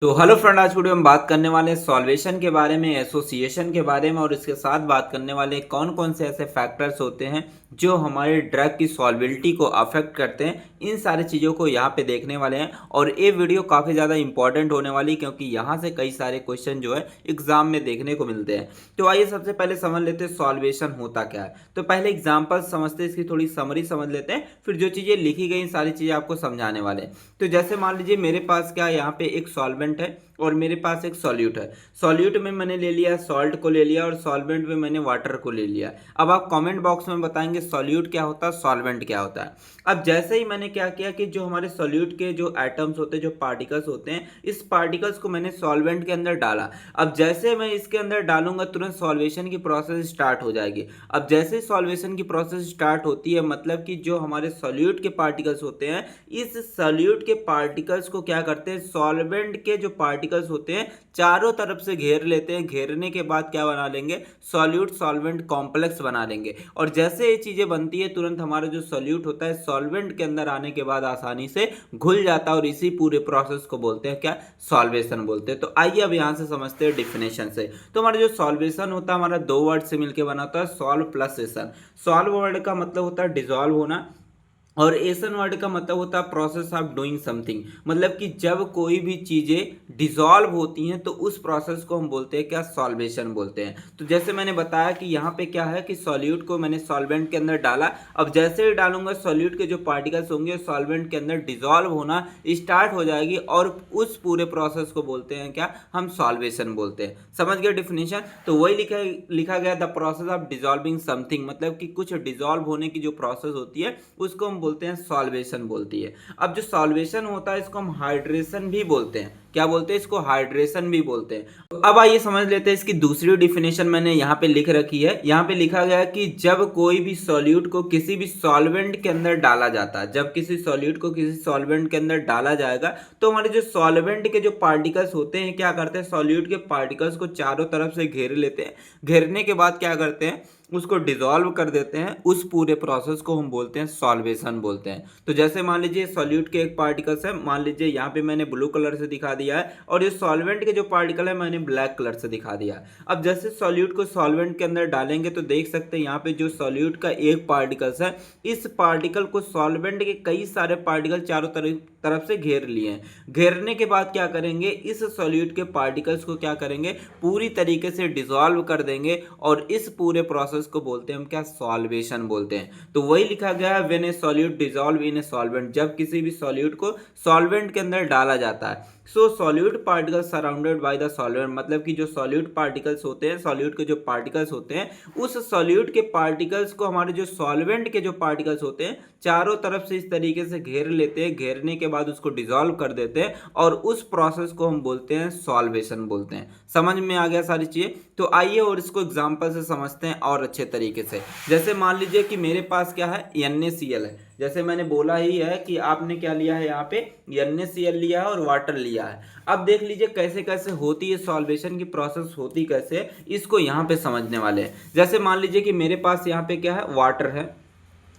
तो hello friend, आज video में बात करने वाले हैं सॉल्वेशन के बारे में, एसोसिएशन के बारे में और इसके साथ बात करने वाले हैं कौन कौन से ऐसे फैक्टर्स होते हैं जो हमारे ड्रग की सॉल्बिलिटी को अफेक्ट करते हैं। इन सारी चीज़ों को यहाँ पे देखने वाले हैं और ये वीडियो काफ़ी ज़्यादा इंपॉर्टेंट होने वाली क्योंकि यहाँ से कई सारे क्वेश्चन जो है एग्जाम में देखने को मिलते हैं। तो आइए सबसे पहले समझ लेते हैं सॉल्वेशन होता क्या है। तो पहले एग्जाम्पल समझते हैं, इसकी थोड़ी समरी समझ लेते हैं, फिर जो चीज़ें लिखी गई सारी चीज़ें आपको समझाने वाले हैं। तो जैसे मान लीजिए मेरे पास क्या यहाँ पे एक सॉल्वेंट है और मेरे पास एक सॉल्यूट है। सॉल्यूट में मैंने ले लिया सॉल्ट को ले लिया और सॉल्वेंट में मैंने वाटर को ले लिया। अब आप कमेंट बॉक्स में बताएंगे सॉल्यूट क्या होता है, सॉल्वेंट क्या होता है। अब जैसे ही मैंने क्या किया कि जो हमारे सॉल्यूट के जो एटम्स होते हैं, जो पार्टिकल्स होते हैं, इस पार्टिकल्स को मैंने सॉल्वेंट के अंदर डाला। अब जैसे मैं इसके अंदर डालूंगा तुरंत सॉल्वेशन की प्रोसेस स्टार्ट हो जाएगी। अब जैसे सॉल्वेशन की प्रोसेस स्टार्ट होती है मतलब कि जो हमारे सॉल्यूट के पार्टिकल्स होते हैं, इस सॉल्यूट के पार्टिकल्स को क्या करते हैं, सॉल्वेंट के जो पार्टिकल्स होते हैं चारों तरफ से घेर लेते हैं। घेरने के बाद क्या बना लेंगे, सॉल्यूट सॉल्वेंट कॉम्प्लेक्स बना लेंगे। और जैसे ये चीजें बनती है तुरंत हमारा जो सॉल्यूट होता है सॉल्वेंट के अंदर आने के बाद आसानी से घुल जाता है और इसी पूरे प्रोसेस को बोलते हैं क्या, सॉल्वेशन बोलते हैं। तो आइए अब यहां से समझते हैं डिफिनेशन से। तो हमारा जो सॉल्वेशन होता है हमारा दो वर्ड से मिलकर बना होता है, सॉल्व प्लस एशन। सॉल्व वर्ड का मतलब होता है डिजॉल्व होना और एसन वर्ड का मतलब होता है प्रोसेस ऑफ डूइंग समथिंग। मतलब कि जब कोई भी चीजें डिसॉल्व होती हैं तो उस प्रोसेस को हम बोलते हैं क्या, सॉल्वेशन बोलते हैं। तो जैसे मैंने बताया कि यहाँ पे क्या है कि सॉल्यूट को मैंने सॉल्वेंट के अंदर डाला। अब जैसे ही डालूंगा सॉल्यूट के जो पार्टिकल्स होंगे सॉल्वेंट के अंदर डिसॉल्व होना स्टार्ट हो जाएगी और उस पूरे प्रोसेस को बोलते हैं क्या, हम सॉल्वेशन बोलते हैं। समझ गए डिफिनेशन। तो वही लिखा गया the process of dissolving something, मतलब कि कुछ डिसॉल्व होने की जो प्रोसेस होती है उसको हम बोलते हैं सॉल्वेशन बोलती है। अब जो सॉल्वेशन होता है इसको हम हाइड्रेशन भी बोलते हैं। क्या बोलते हैं इसको, हाइड्रेशन भी बोलते हैं। तो अब आइए समझ लेते हैं इसकी दूसरी डिफिनेशन मैंने यहाँ पे लिख रखी है। यहाँ पे लिखा गया है कि जब कोई भी सॉल्यूट को किसी भी सॉल्वेंट के अंदर डाला जाता है, जब किसी सॉल्यूट को किसी सॉल्वेंट के अंदर डाला जाएगा तो हमारे जो सॉल्वेंट के जो पार्टिकल्स होते हैं क्या करते हैं, सॉल्यूट के पार्टिकल्स को चारों तरफ से घेर लेते हैं। घेरने के बाद क्या करते हैं, उसको डिसॉल्व कर देते हैं। उस पूरे प्रोसेस को हम बोलते हैं सॉल्वेशन बोलते हैं। तो जैसे मान लीजिए सॉल्यूट के एक पार्टिकल्स है, मान लीजिए यहाँ पे मैंने ब्लू कलर से दिखा दिया है और ये सॉल्वेंट के जो पार्टिकल है मैंने ब्लैक कलर से दिखा दिया है। अब जैसे सॉल्यूट को सॉल्वेंट के अंदर डालेंगे तो देख सकते हैं यहाँ पे जो सॉल्यूट का एक पार्टिकल्स है, इस पार्टिकल को सॉल्वेंट के कई सारे पार्टिकल चारों तरफ से घेर लिए हैं। घेरने के बाद क्या करेंगे, इस सॉल्यूट के पार्टिकल्स को क्या करेंगे, पूरी तरीके से डिसॉल्व कर देंगे और इस पूरे प्रोसेस को बोलते हैं हम क्या, सॉल्वेशन बोलते हैं। तो वही लिखा गया है when A solute dissolve in a solvent, जब किसी भी सॉल्यूट को सॉल्वेंट के अंदर डाला जाता है। So solute particles surrounded by the solvent, मतलब कि जो सॉल्यूट पार्टिकल्स होते हैं, सॉल्यूट के जो पार्टिकल्स होते हैं, उस सॉल्यूट के पार्टिकल्स को हमारे जो सॉल्वेंट के जो पार्टिकल्स होते हैं चारों तरफ से इस तरीके से घेर लेते हैं। घेरने के बाद उसको डिसॉल्व कर देते हैं और उस प्रोसेस को हम बोलते हैं सॉल्वेशन बोलते हैं। समझ में आ गया सारी चीजें। तो आइए और इसको एग्जांपल से समझते हैं और अच्छे तरीके से। जैसे मान लीजिए कि मेरे पास क्या है, NaCl है। जैसे मैंने बोला ही है कि आपने क्या लिया है, यहाँ पे NaCl लिया है और वाटर लिया है। अब देख लीजिए कैसे कैसे होती है सॉल्वेशन की प्रोसेस, होती कैसे, इसको यहाँ पे समझने वाले हैं। जैसे मान लीजिए कि मेरे पास यहाँ पे क्या है, वाटर है।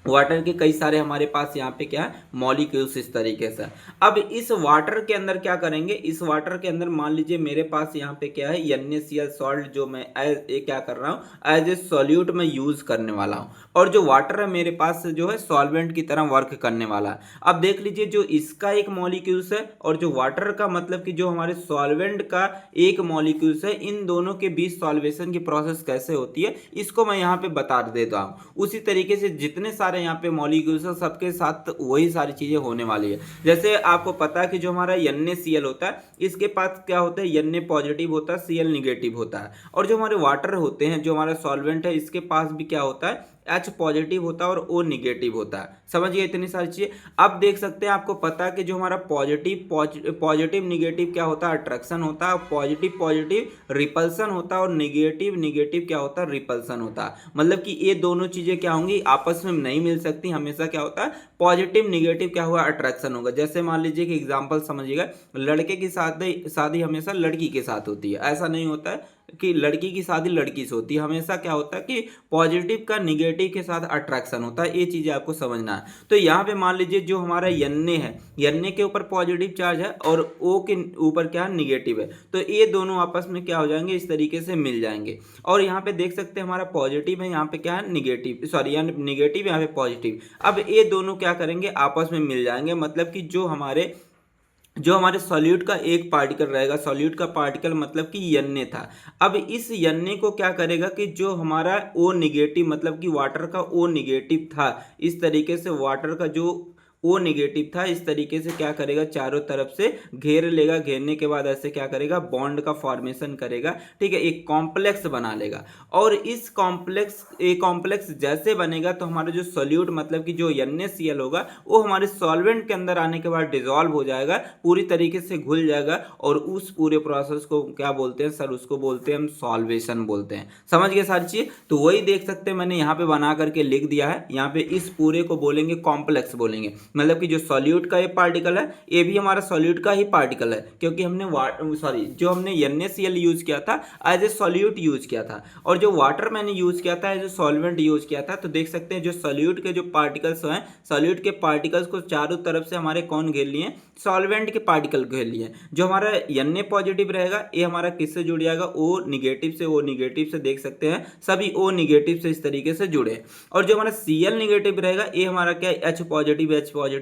वाटर के कई सारे हमारे पास यहाँ पे क्या है, मॉलिक्यूल्स इस तरीके से। अब इस वाटर के अंदर क्या करेंगे, इस वाटर के अंदर मान लीजिए मेरे पास यहाँ पे क्या है, NaCl सॉल्ट, जो मैं क्या कर रहा हूँ, एज ए सॉल्यूट में यूज करने वाला हूँ। और जो वाटर है मेरे पास जो है सॉल्वेंट की तरह वर्क करने वाला है। अब देख लीजिए जो इसका एक मॉलिक्यूल्स है और जो वाटर का, मतलब कि जो हमारे सॉल्वेंट का एक मॉलिक्यूल्स है, इन दोनों के बीच सॉल्वेशन की प्रोसेस कैसे होती है इसको मैं यहाँ पे बता देता हूँ। उसी तरीके से जितने सारे यहाँ पे मॉलिक्यूल्स हैं सबके साथ वही सारी चीजें होने वाली है। जैसे आपको पता है कि जो हमारा NaCl होता है, इसके पास क्या होता है, Na पॉजिटिव होता है, Cl निगेटिव होता है। और जो हमारे वाटर होते हैं, जो हमारा सॉल्वेंट है, इसके पास भी क्या होता है, H पॉजिटिव होता है और O निगेटिव होता है। समझ गए इतनी सारी चीजें। अब देख सकते हैं, आपको पता है कि जो हमारा पॉजिटिव निगेटिव क्या होता है, अट्रैक्शन होता है। पॉजिटिव पॉजिटिव रिपल्सन होता है और निगेटिव निगेटिव क्या होता है, रिपल्सन होता है। मतलब कि ये दोनों चीजें क्या होंगी, आपस में नहीं मिल सकती। हमेशा क्या होता है, पॉजिटिव निगेटिव क्या हुआ, अट्रैक्शन होगा। जैसे मान लीजिए कि एग्जाम्पल समझिएगा, लड़के की शादी शादी हमेशा लड़की के साथ होती है, ऐसा नहीं होता है। कि लड़की की शादी लड़की से होती है, हमेशा क्या होता है कि पॉजिटिव का निगेटिव के साथ अट्रैक्शन होता है, ये चीज़ें आपको समझना है। तो यहाँ पे मान लीजिए जो हमारा यन्ने है, यन्ने के ऊपर पॉजिटिव चार्ज है और ओ के ऊपर क्या है, निगेटिव है, तो ये दोनों आपस में क्या हो जाएंगे, इस तरीके से मिल जाएंगे। और यहाँ पे देख सकते हैं हमारा पॉजिटिव है, यहाँ पे क्या है निगेटिव, सॉरी यहाँ निगेटिव, यहाँ पे पॉजिटिव। अब ये दोनों क्या करेंगे, आपस में मिल जाएंगे, मतलब कि जो हमारे सॉल्यूट का एक पार्टिकल रहेगा, सॉल्यूट का पार्टिकल मतलब कि यन्ने था। अब इस यन्ने को क्या करेगा कि जो हमारा ओ निगेटिव, मतलब कि वाटर का ओ निगेटिव था, इस तरीके से वाटर का जो ओ निगेटिव था, इस तरीके से क्या करेगा, चारों तरफ से घेर लेगा। घेरने के बाद ऐसे क्या करेगा, बॉन्ड का फॉर्मेशन करेगा, ठीक है, एक कॉम्प्लेक्स बना लेगा। और इस कॉम्प्लेक्स जैसे बनेगा तो हमारा जो सोल्यूट मतलब कि जो NaCl होगा वो हमारे सॉल्वेंट के अंदर आने के बाद डिजोल्व हो जाएगा, पूरी तरीके से घुल जाएगा। और उस पूरे प्रोसेस को क्या बोलते हैं सर, उसको बोलते हैं हम सॉल्वेशन बोलते हैं। समझ गए सारी चीज? तो वही देख सकते हैं मैंने यहाँ पे बना करके लिख दिया है। यहाँ पे इस पूरे को बोलेंगे कॉम्प्लेक्स बोलेंगे, मतलब कि जो सॉल्यूट का ये पार्टिकल है ये भी हमारा सॉल्यूट का ही पार्टिकल है, क्योंकि हमने जो हमने NaCl यूज किया था एज ए सॉल्यूट यूज किया था, और जो वाटर मैंने यूज किया था एज ए सॉल्वेंट यूज किया था। तो देख सकते हैं जो सॉल्यूट के जो पार्टिकल्स हैं, सॉल्यूट के पार्टिकल्स को चारों तरफ से हमारे कौन घेर लिए, सॉल्वेंट के पार्टिकल घेर लिए। जो हमारा Na पॉजिटिव रहेगा ये हमारा किससे जुड़ जाएगा, O निगेटिव से। O निगेटिव से देख सकते हैं सभी O निगेटिव से इस तरीके से जुड़े। और जो हमारा Cl निगेटिव रहेगा ये हमारा क्या H पॉजिटिव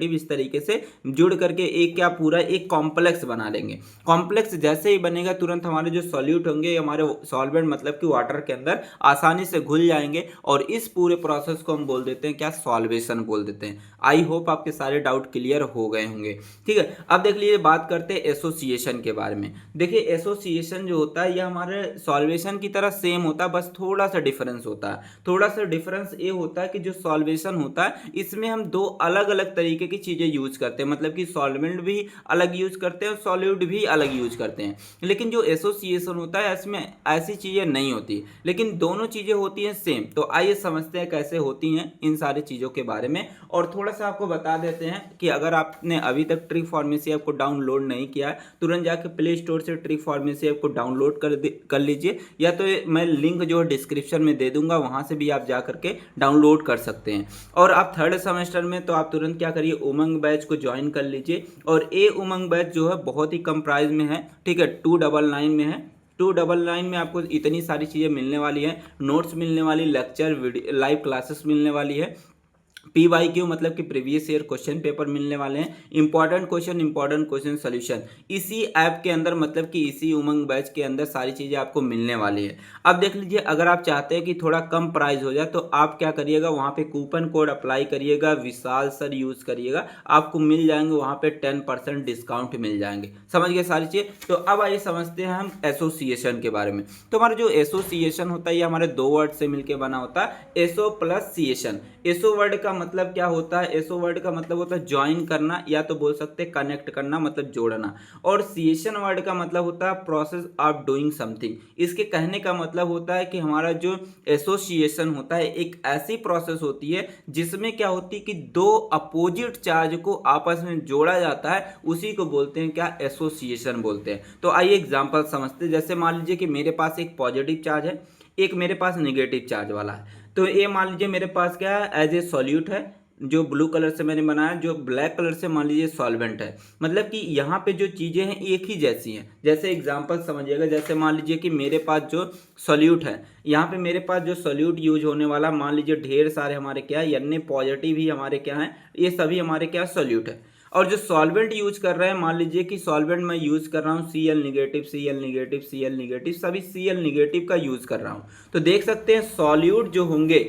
इस तरीके से जुड़ करके एक क्या पूरा एक कॉम्प्लेक्स बना लेंगे। कॉम्प्लेक्स जैसे ही बनेगा तुरंत हमारे जो सॉल्यूट होंगे हमारे सॉल्वेंट मतलब कि वाटर के अंदर आसानी से घुल जाएंगे, और इस पूरे प्रोसेस को हम बोल देते हैं क्या, सॉल्वेशन बोल देते हैं। आई होप आपके सारे डाउट क्लियर हो गए होंगे। ठीक है, अब देख लीजिए बात करते हैं एसोसिएशन के बारे में। देखिए एसोसिएशन जो होता है यह हमारे सॉल्वेशन की तरह सेम होता है, बस थोड़ा सा डिफरेंस होता है। थोड़ा सा डिफरेंस ये होता है कि जो सॉल्वेशन होता है इसमें हम दो अलग अलग तरीके की चीजें यूज करते हैं, मतलब कि सॉल्वेंट भी अलग यूज करते हैं और सॉल्यूट भी अलग यूज करते हैं। लेकिन जो एसोसिएशन होता है इसमें ऐसी चीजें नहीं होती, लेकिन दोनों चीजें होती हैं सेम। तो आइए समझते हैं कैसे होती हैं इन सारी चीजों के बारे में, और थोड़ा सा आपको बता देते हैं कि अगर आपने अभी तक ट्रिक फार्मेसी ऐप को डाउनलोड नहीं किया है तुरंत जाके प्ले स्टोर से ट्रिक फार्मेसी ऐप को डाउनलोड कर लीजिए, या तो मैं लिंक जो है डिस्क्रिप्शन में दे दूंगा, वहां से भी आप जा करके डाउनलोड कर सकते हैं। और आप थर्ड सेमेस्टर में तो आप तुरंत क्या करिए, उमंग बैच को ज्वाइन कर लीजिए। और ये उमंग बैच जो है बहुत ही कम प्राइस में है, ठीक है, 299 में है। 299 में आपको इतनी सारी चीज़ें मिलने वाली है, नोट्स मिलने वाली, लेक्चर वीडियो लाइव क्लासेस मिलने वाली है, PYQ मतलब कि प्रीवियस ईयर क्वेश्चन पेपर मिलने वाले हैं, इंपॉर्टेंट क्वेश्चन सोल्यूशन इसी ऐप के अंदर, मतलब कि इसी उमंग बैच के अंदर सारी चीज़ें आपको मिलने वाली है। अब देख लीजिए अगर आप चाहते हैं कि थोड़ा कम प्राइस हो जाए तो आप क्या करिएगा, वहाँ पे कूपन कोड अप्लाई करिएगा, विशाल सर यूज़ करिएगा, आपको मिल जाएंगे वहाँ पे 10% डिस्काउंट मिल जाएंगे। समझ गए सारी चीज़? तो अब आइए समझते हैं हम एसोसिएशन के बारे में। तो हमारा जो एसोसिएशन होता है ये हमारे दो वर्ड से मिलकर बना होता है, एसो प्लस सिएशन। एसो वर्ड का मतलब क्या होता है, एसो वर्ड का मतलब होता है ज्वाइन करना, या तो बोल सकते हैं कनेक्ट करना, मतलब जोड़ना। और सिएशन वर्ड का मतलब होता है प्रोसेस ऑफ डूइंग समथिंग। इसके कहने का मतलब होता है कि हमारा जो एसोसिएशन होता है एक ऐसी प्रोसेस होती है जिसमें क्या होती है कि दो अपोजिट चार्ज को आपस में जोड़ा जाता है, उसी को बोलते हैं क्या, एसोसिएशन बोलते हैं। तो आइए एग्जांपल समझते हैं। जैसे मान लीजिए कि मेरे पास एक पॉजिटिव चार्ज है, एक मेरे पास नेगेटिव चार्ज वाला है। तो ये मान लीजिए मेरे पास क्या है, एज ए सॉल्यूट है, जो ब्लू कलर से मैंने बनाया, जो ब्लैक कलर से मान लीजिए सॉल्वेंट है। मतलब कि यहाँ पे जो चीज़ें हैं एक ही जैसी हैं। जैसे एग्जांपल समझिएगा, जैसे मान लीजिए कि मेरे पास जो सॉल्यूट है, यहाँ पे मेरे पास जो सॉल्यूट यूज होने वाला, मान लीजिए ढेर सारे हमारे क्या है, Na पॉजिटिव ही हमारे क्या है, ये सभी हमारे क्या सॉल्यूट है। और जो सॉल्वेंट यूज कर रहे हैं, मान लीजिए कि सॉल्वेंट मैं यूज कर रहा हूँ Cl negative, Cl negative, Cl negative, सभी Cl निगेटिव का यूज कर रहा हूँ। तो देख सकते हैं सॉल्यूट जो होंगे,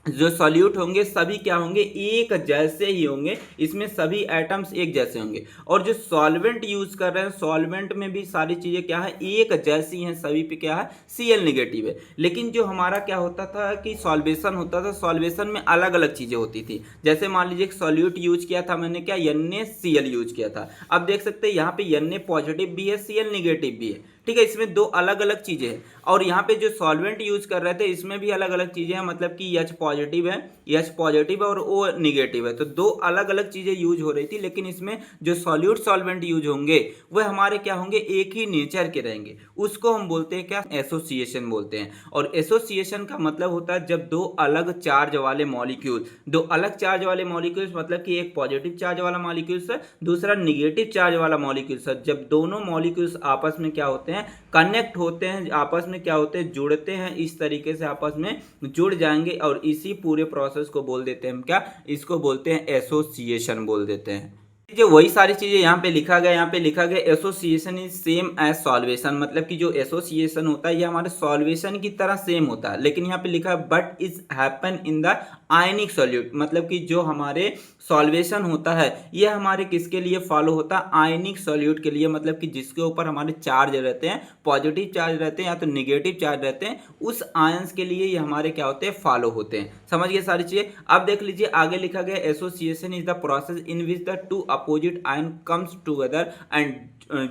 जो सॉल्यूट होंगे सभी क्या होंगे, एक जैसे ही होंगे, इसमें सभी एटम्स एक जैसे होंगे। और जो सॉल्वेंट यूज कर रहे हैं, सॉल्वेंट में भी सारी चीजें क्या है, एक जैसी हैं, सभी पे क्या है, Cl निगेटिव है। लेकिन जो हमारा क्या होता था कि सॉल्वेशन होता था, सॉल्वेशन में अलग अलग चीजें होती थी। जैसे मान लीजिए सॉल्यूट यूज किया था मैंने, क्या NaCl यूज किया था। अब देख सकते हैं यहाँ पे Na पॉजिटिव भी है, Cl निगेटिव भी है, ठीक है, इसमें दो अलग अलग चीजें हैं। और यहाँ पे जो सॉल्वेंट यूज कर रहे थे इसमें भी अलग अलग चीजें हैं, मतलब कि H पॉजिटिव है, H पॉजिटिव है और O निगेटिव है, तो दो अलग अलग चीजें यूज हो रही थी, लेकिन इसमें जो सॉल्यूट सॉल्वेंट यूज होंगे वह हमारे क्या होंगे, एक ही नेचर के रहेंगे। उसको हम बोलते हैं क्या, एसोसिएशन बोलते हैं। और एसोसिएशन का मतलब होता है जब दो अलग चार्ज वाले मॉलिक्यूल, दो अलग चार्ज वाले मॉलिक्यूल्स, मतलब कि एक पॉजिटिव चार्ज वाला मॉलिक्यूल्स है, दूसरा निगेटिव चार्ज वाला मॉलिक्यूल्स है, जब दोनों मॉलिक्यूल्स आपस में क्या होते हैं, कनेक्ट होते हैं, आपस में क्या होते हैं, जुड़ते हैं, इस तरीके से आपस में जुड़ जाएंगे और इसी पूरे प्रोसेस को बोल देते हैं हम क्या, इसको बोलते हैं एसोसिएशन बोल देते हैं। जो वही सारी चीजें यहाँ पे लिखा गया, यहाँ पे लिखा गया association is same as solvation, मतलब कि जो एसोसिएशन होता है ये हमारे सॉल्वेशन की तरह सेम होता है, लेकिन यहाँ पे लिखा है but is happen in the ionic solute, मतलब कि जो हमारे सॉल्वेशन होता है ये हमारे किसके लिए फॉलो होता है, आयनिक सॉल्यूट के लिए, मतलब कि जिसके ऊपर हमारे चार्ज रहते हैं, पॉजिटिव चार्ज रहते हैं या तो निगेटिव चार्ज रहते हैं, उस आयंस के लिए ये हमारे क्या होते हैं, फॉलो होते हैं। समझ गए सारी चीजें। अब देख लीजिए आगे लिखा गया association is the process in which the two opposite ion comes together and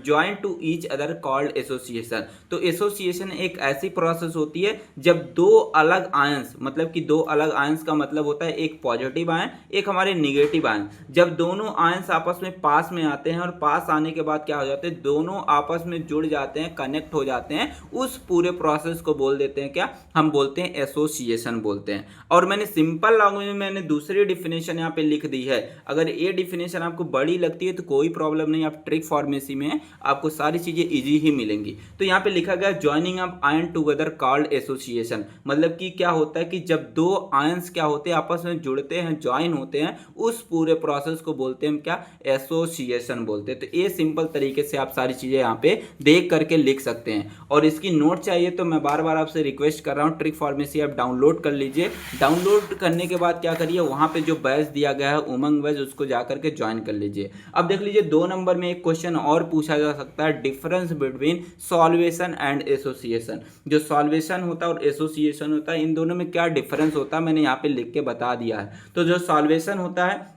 join to each other called association. तो एसोसिएशन एक ऐसी प्रोसेस होती है जब दो अलग आयंस, मतलब कि दो अलग आयंस का मतलब होता है एक पॉजिटिव आयन एक हमारे निगेटिव आयन, जब दोनों आयंस आपस में पास में आते हैं और पास आने के बाद क्या हो जाते हैं, दोनों आपस में जुड़ जाते हैं, कनेक्ट हो जाते हैं, उस पूरे प्रोसेस को बोल देते हैं क्या, हम बोलते हैं एसोसिएशन बोलते हैं। और मैंने सिंपल लैंग्वेज में मैंने दूसरी डिफिनेशन यहाँ पे लिख दी है, अगर ये डिफिनेशन आपको बड़ी लगती है तो कोई प्रॉब्लम नहीं, आप ट्रिक फार्मेसी में आपको सारी चीजें इजी ही मिलेंगी। तो यहाँ पे लिखा गया joining up ion together called association, मतलब कि क्या होता है कि जब दो आयंस क्या होते हैं, आपस में जुड़ते हैं, ज्वाइन होते हैं, उस पूरे प्रोसेस को बोलते हैं हम क्या, एसोसिएशन बोलते हैं। तो ये सिंपल तरीके से आप सारी चीजें यहाँ पे देख करके लिख सकते हैं। और इसकी नोट चाहिए तो मैं बार बार आपसे रिक्वेस्ट कर रहा हूँ, ट्रिक फार्मेसी आप डाउनलोड कर लीजिए। डाउनलोड करने के बाद क्या करिए, वहां पे जो बैच दिया गया है उमंग बैच, उसको जाकर के ज्वाइन कर लीजिए। अब देख लीजिए 2 नंबर में एक क्वेश्चन और पूछा जा सकता है, difference between solvation and association. जो सॉल्वेशन होता है और एसोसिएशन होता है, इन दोनों में क्या डिफरेंस होता है मैंने यहाँ पे लिख के बता दिया है। तो जो सॉल्वेशन होता है,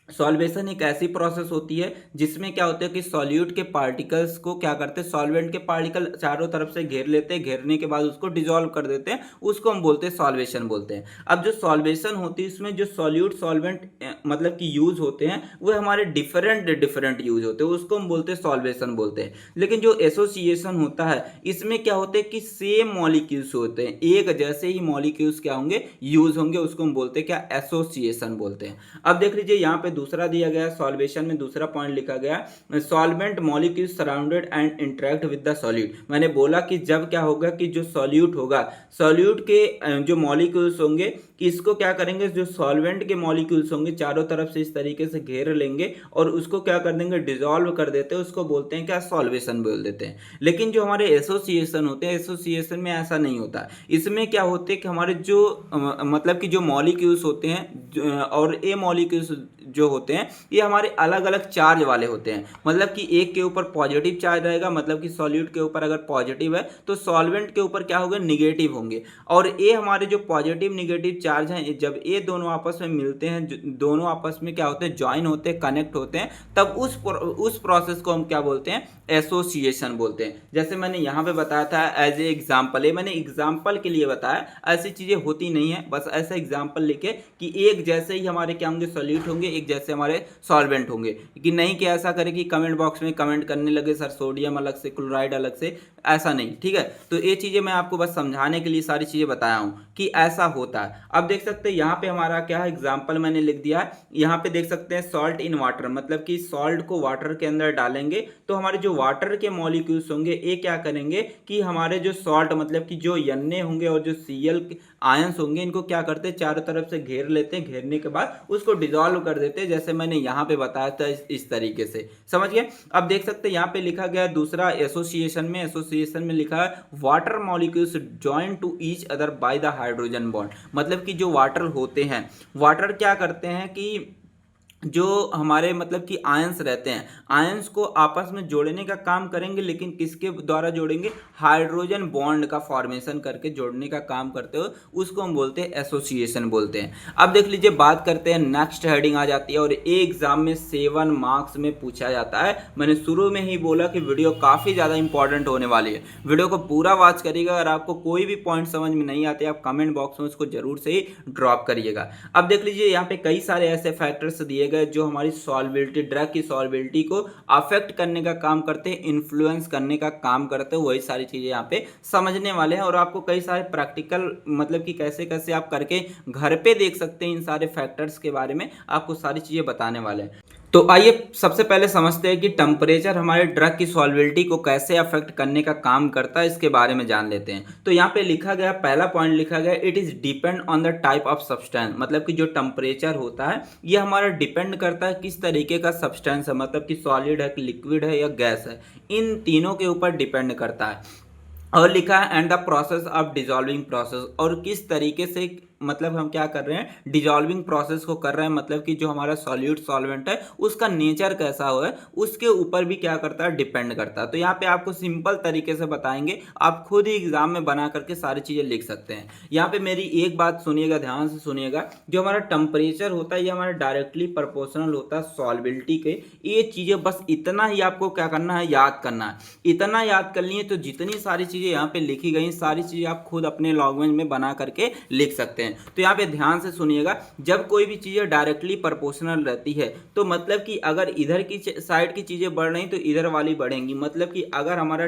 सॉल्वेशन एक ऐसी प्रोसेस होती है जिसमें क्या होता है कि सॉल्यूट के पार्टिकल्स को क्या करते हैं, सॉल्वेंट के पार्टिकल चारों तरफ से घेर लेते हैं, घेरने के बाद उसको डिसॉल्व कर देते हैं, उसको हम बोलते हैं सॉल्वेशन बोलते हैं। अब जो सॉल्वेशन होती है इसमें जो सॉल्यूट सॉल्वेंट मतलब कि यूज होते हैं वो हमारे डिफरेंट यूज होते हैं, उसको हम बोलते हैं सॉल्वेशन बोलते हैं। लेकिन जो एसोसिएशन होता है इसमें क्या होते हैं कि सेम मॉलिक्यूल्स होते हैं, एक जैसे ही मॉलिक्यूल्स क्या होंगे, यूज होंगे, उसको हम बोलते हैं क्या, एसोसिएशन बोलते हैं। अब देख लीजिए यहाँ पे दूसरा दिया गया सॉल्वेशन में दूसरा पॉइंट लिखा गया solvent molecule surrounded and interact with the solute. मैंने बोला कि जब क्या होगा कि जो सॉल्यूट होगा, सॉल्यूट के जो मॉलिक्यूल्स होंगे इसको क्या करेंगे, जो सॉल्वेंट के मॉलिक्यूल्स होंगे चारों तरफ से इस तरीके से घेर लेंगे और उसको क्या कर देंगे, डिसॉल्व कर देते हैं, उसको बोलते हैं क्या, सॉल्वेशन बोल देते हैं। लेकिन जो हमारे एसोसिएशन होते हैं, एसोसिएशन में ऐसा नहीं होता। इसमें क्या होते हैं कि हमारे जो मतलब कि जो मॉलिक्यूल्स होते हैं और ए मॉलिक्यूल्स जो होते हैं ये हमारे अलग अलग चार्ज वाले होते हैं, मतलब कि एक के ऊपर पॉजिटिव चार्ज रहेगा, मतलब कि सॉल्यूट के ऊपर अगर पॉजिटिव है तो सॉल्वेंट के ऊपर क्या होगा, निगेटिव होंगे। और ये हमारे जो पॉजिटिव निगेटिव चार्ज हैं, जब ये दोनों आपस में मिलते हैं, दोनों आपस में क्या होते हैं, ज्वाइन होते हैं, कनेक्ट होते हैं, तब उस प्रोसेस को हम क्या बोलते हैं, एसोसिएशन बोलते हैं। जैसे मैंने यहाँ पे बताया था एज ए एग्जाम्पल, ये मैंने एग्जाम्पल के लिए बताया, ऐसी चीजें होती नहीं है, बस ऐसा एग्जाम्पल लिखे कि एक जैसे ही हमारे क्या होंगे, सॉल्यूट होंगे, एक जैसे हमारे सॉल्वेंट होंगे, कि नहीं कि ऐसा करें कि कमेंट बॉक्स में कमेंट करने लगे सर सोडियम अलग से क्लोराइड अलग से, ऐसा नहीं, ठीक है। तो ये चीजें मैं आपको बस समझाने के लिए सारी चीजें बताया हूँ कि ऐसा होता है। अब देख सकते हैं यहाँ पे हमारा क्या है, एग्जाम्पल मैंने लिख दिया है, यहाँ पे देख सकते हैं सॉल्ट इन वाटर, मतलब कि सॉल्ट को वाटर के अंदर डालेंगे तो हमारे जो वाटर के मॉलिक्यूल्स होंगे ये क्या करेंगे कि हमारे जो सॉल्ट मतलब कि जो Na होंगे और जो Cl आयंस होंगे इनको क्या करते हैं, चारों तरफ से घेर लेते हैं, घेरने के बाद उसको डिसॉल्व कर देते हैं, जैसे मैंने यहाँ पे बताया था इस तरीके से, समझ गए। अब देख सकते हैं यहाँ पे लिखा गया दूसरा एसोसिएशन में लिखा है water molecules join to each other by the hydrogen bond, मतलब कि जो वाटर होते हैं, वाटर क्या करते हैं कि जो हमारे मतलब कि आयंस रहते हैं, आयंस को आपस में जोड़ने का काम करेंगे, लेकिन किसके द्वारा जोड़ेंगे? हाइड्रोजन बॉन्ड का फॉर्मेशन करके जोड़ने का काम करते हो, उसको हम बोलते हैं एसोसिएशन बोलते हैं। अब देख लीजिए, बात करते हैं, नेक्स्ट हेडिंग आ जाती है और एग्जाम में 7 मार्क्स में पूछा जाता है। मैंने शुरू में ही बोला कि वीडियो काफ़ी ज़्यादा इंपॉर्टेंट होने वाली है, वीडियो को पूरा वॉच करिएगा। अगर आपको कोई भी पॉइंट समझ में नहीं आते, आप कमेंट बॉक्स में उसको जरूर से ही ड्रॉप करिएगा। अब देख लीजिए, यहाँ पे कई सारे ऐसे फैक्टर्स दिए गए जो हमारी सॉल्बिलिटी, ड्रग की सॉल्बिलिटी को अफेक्ट करने का काम करते हैं, इन्फ्लुएंस करने का काम करते हैं। वही सारी चीजें यहाँ पे समझने वाले हैं और आपको कई सारे प्रैक्टिकल मतलब कि कैसे कैसे आप करके घर पे देख सकते हैं, इन सारे फैक्टर्स के बारे में आपको सारी चीजें बताने वाले हैं। तो आइए सबसे पहले समझते हैं कि टेम्परेचर हमारे ड्रग की सॉल्बिलिटी को कैसे अफेक्ट करने का काम करता है, इसके बारे में जान लेते हैं। तो यहाँ पे लिखा गया, पहला पॉइंट लिखा गया, it is depend on the type of substance. मतलब कि जो टेम्परेचर होता है ये हमारा डिपेंड करता है किस तरीके का सब्सटेंस है, मतलब कि सॉलिड है, लिक्विड है या गैस है, इन तीनों के ऊपर डिपेंड करता है। और लिखा है and the process of dissolving process, और किस तरीके से मतलब हम क्या कर रहे हैं, डिजॉल्विंग प्रोसेस को कर रहे हैं, मतलब कि जो हमारा सॉल्यूट सॉल्वेंट है उसका नेचर कैसा हो है उसके ऊपर भी क्या करता है, डिपेंड करता है। तो यहाँ पे आपको सिंपल तरीके से बताएंगे, आप खुद ही एग्जाम में बना करके सारी चीजें लिख सकते हैं। यहाँ पे मेरी एक बात सुनिएगा, ध्यान से सुनिएगा, जो हमारा टेम्परेचर होता है ये हमारा डायरेक्टली प्रोपोर्शनल होता है सॉल्बिलिटी के। ये चीजें बस इतना ही आपको क्या करना है, याद करना है, इतना याद कर लिए तो जितनी सारी चीजें यहाँ पे लिखी गई सारी चीजें आप खुद अपने लैंग्वेज में बना करके लिख सकते हैं। तो यहाँ पे ध्यान से सुनिएगा, जब कोई भी चीजें डायरेक्टली प्रोपोर्शनल रहती है तो मतलब कि अगर इधर की साइड की चीजें बढ़ रही तो इधर वाली बढ़ेंगी। मतलब कि अगर हमारा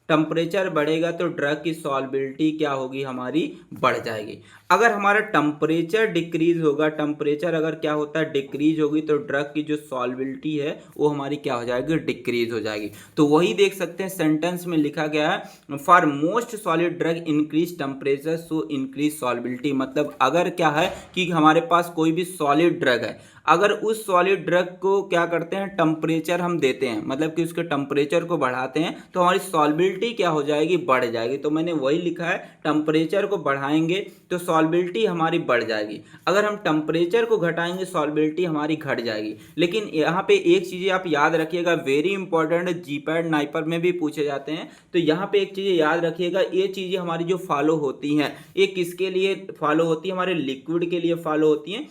टेम्परेचर बढ़ेगा तो ड्रग की सॉल्बिलिटी क्या होगी, हमारी बढ़ जाएगी। अगर हमारा टेम्परेचर डिक्रीज होगा, टेम्परेचर अगर क्या होता है, डिक्रीज होगी, तो ड्रग की जो सॉल्बिलिटी है वो हमारी क्या हो जाएगी, डिक्रीज हो जाएगी। तो वही देख सकते हैं सेंटेंस में लिखा गया है, for most solid drug increase temperature so increase solubility. मतलब अगर क्या है कि हमारे पास कोई भी सॉलिड ड्रग है, अगर उस सॉलिड ड्रग को क्या करते हैं, टेम्परेचर हम देते हैं, मतलब कि उसके टेम्परेचर को बढ़ाते हैं, तो हमारी सॉल्बिलिटी क्या हो जाएगी, बढ़ जाएगी। तो मैंने वही लिखा है, टेम्परेचर को बढ़ाएंगे तो सॉल्बिलिटी हमारी बढ़ जाएगी, अगर हम टेम्परेचर को घटाएंगे सॉल्बिलिटी हमारी घट जाएगी। लेकिन यहाँ पे एक चीज़ आप याद रखिएगा, वेरी इंपॉर्टेंट, जीपैड नाइपर में भी पूछे जाते हैं। तो यहाँ पे एक चीज़ याद रखिएगा, ये चीज़ें हमारी जो फॉलो होती हैं ये किसके लिए फॉलो होती है, हमारे लिक्विड के लिए फॉलो होती हैं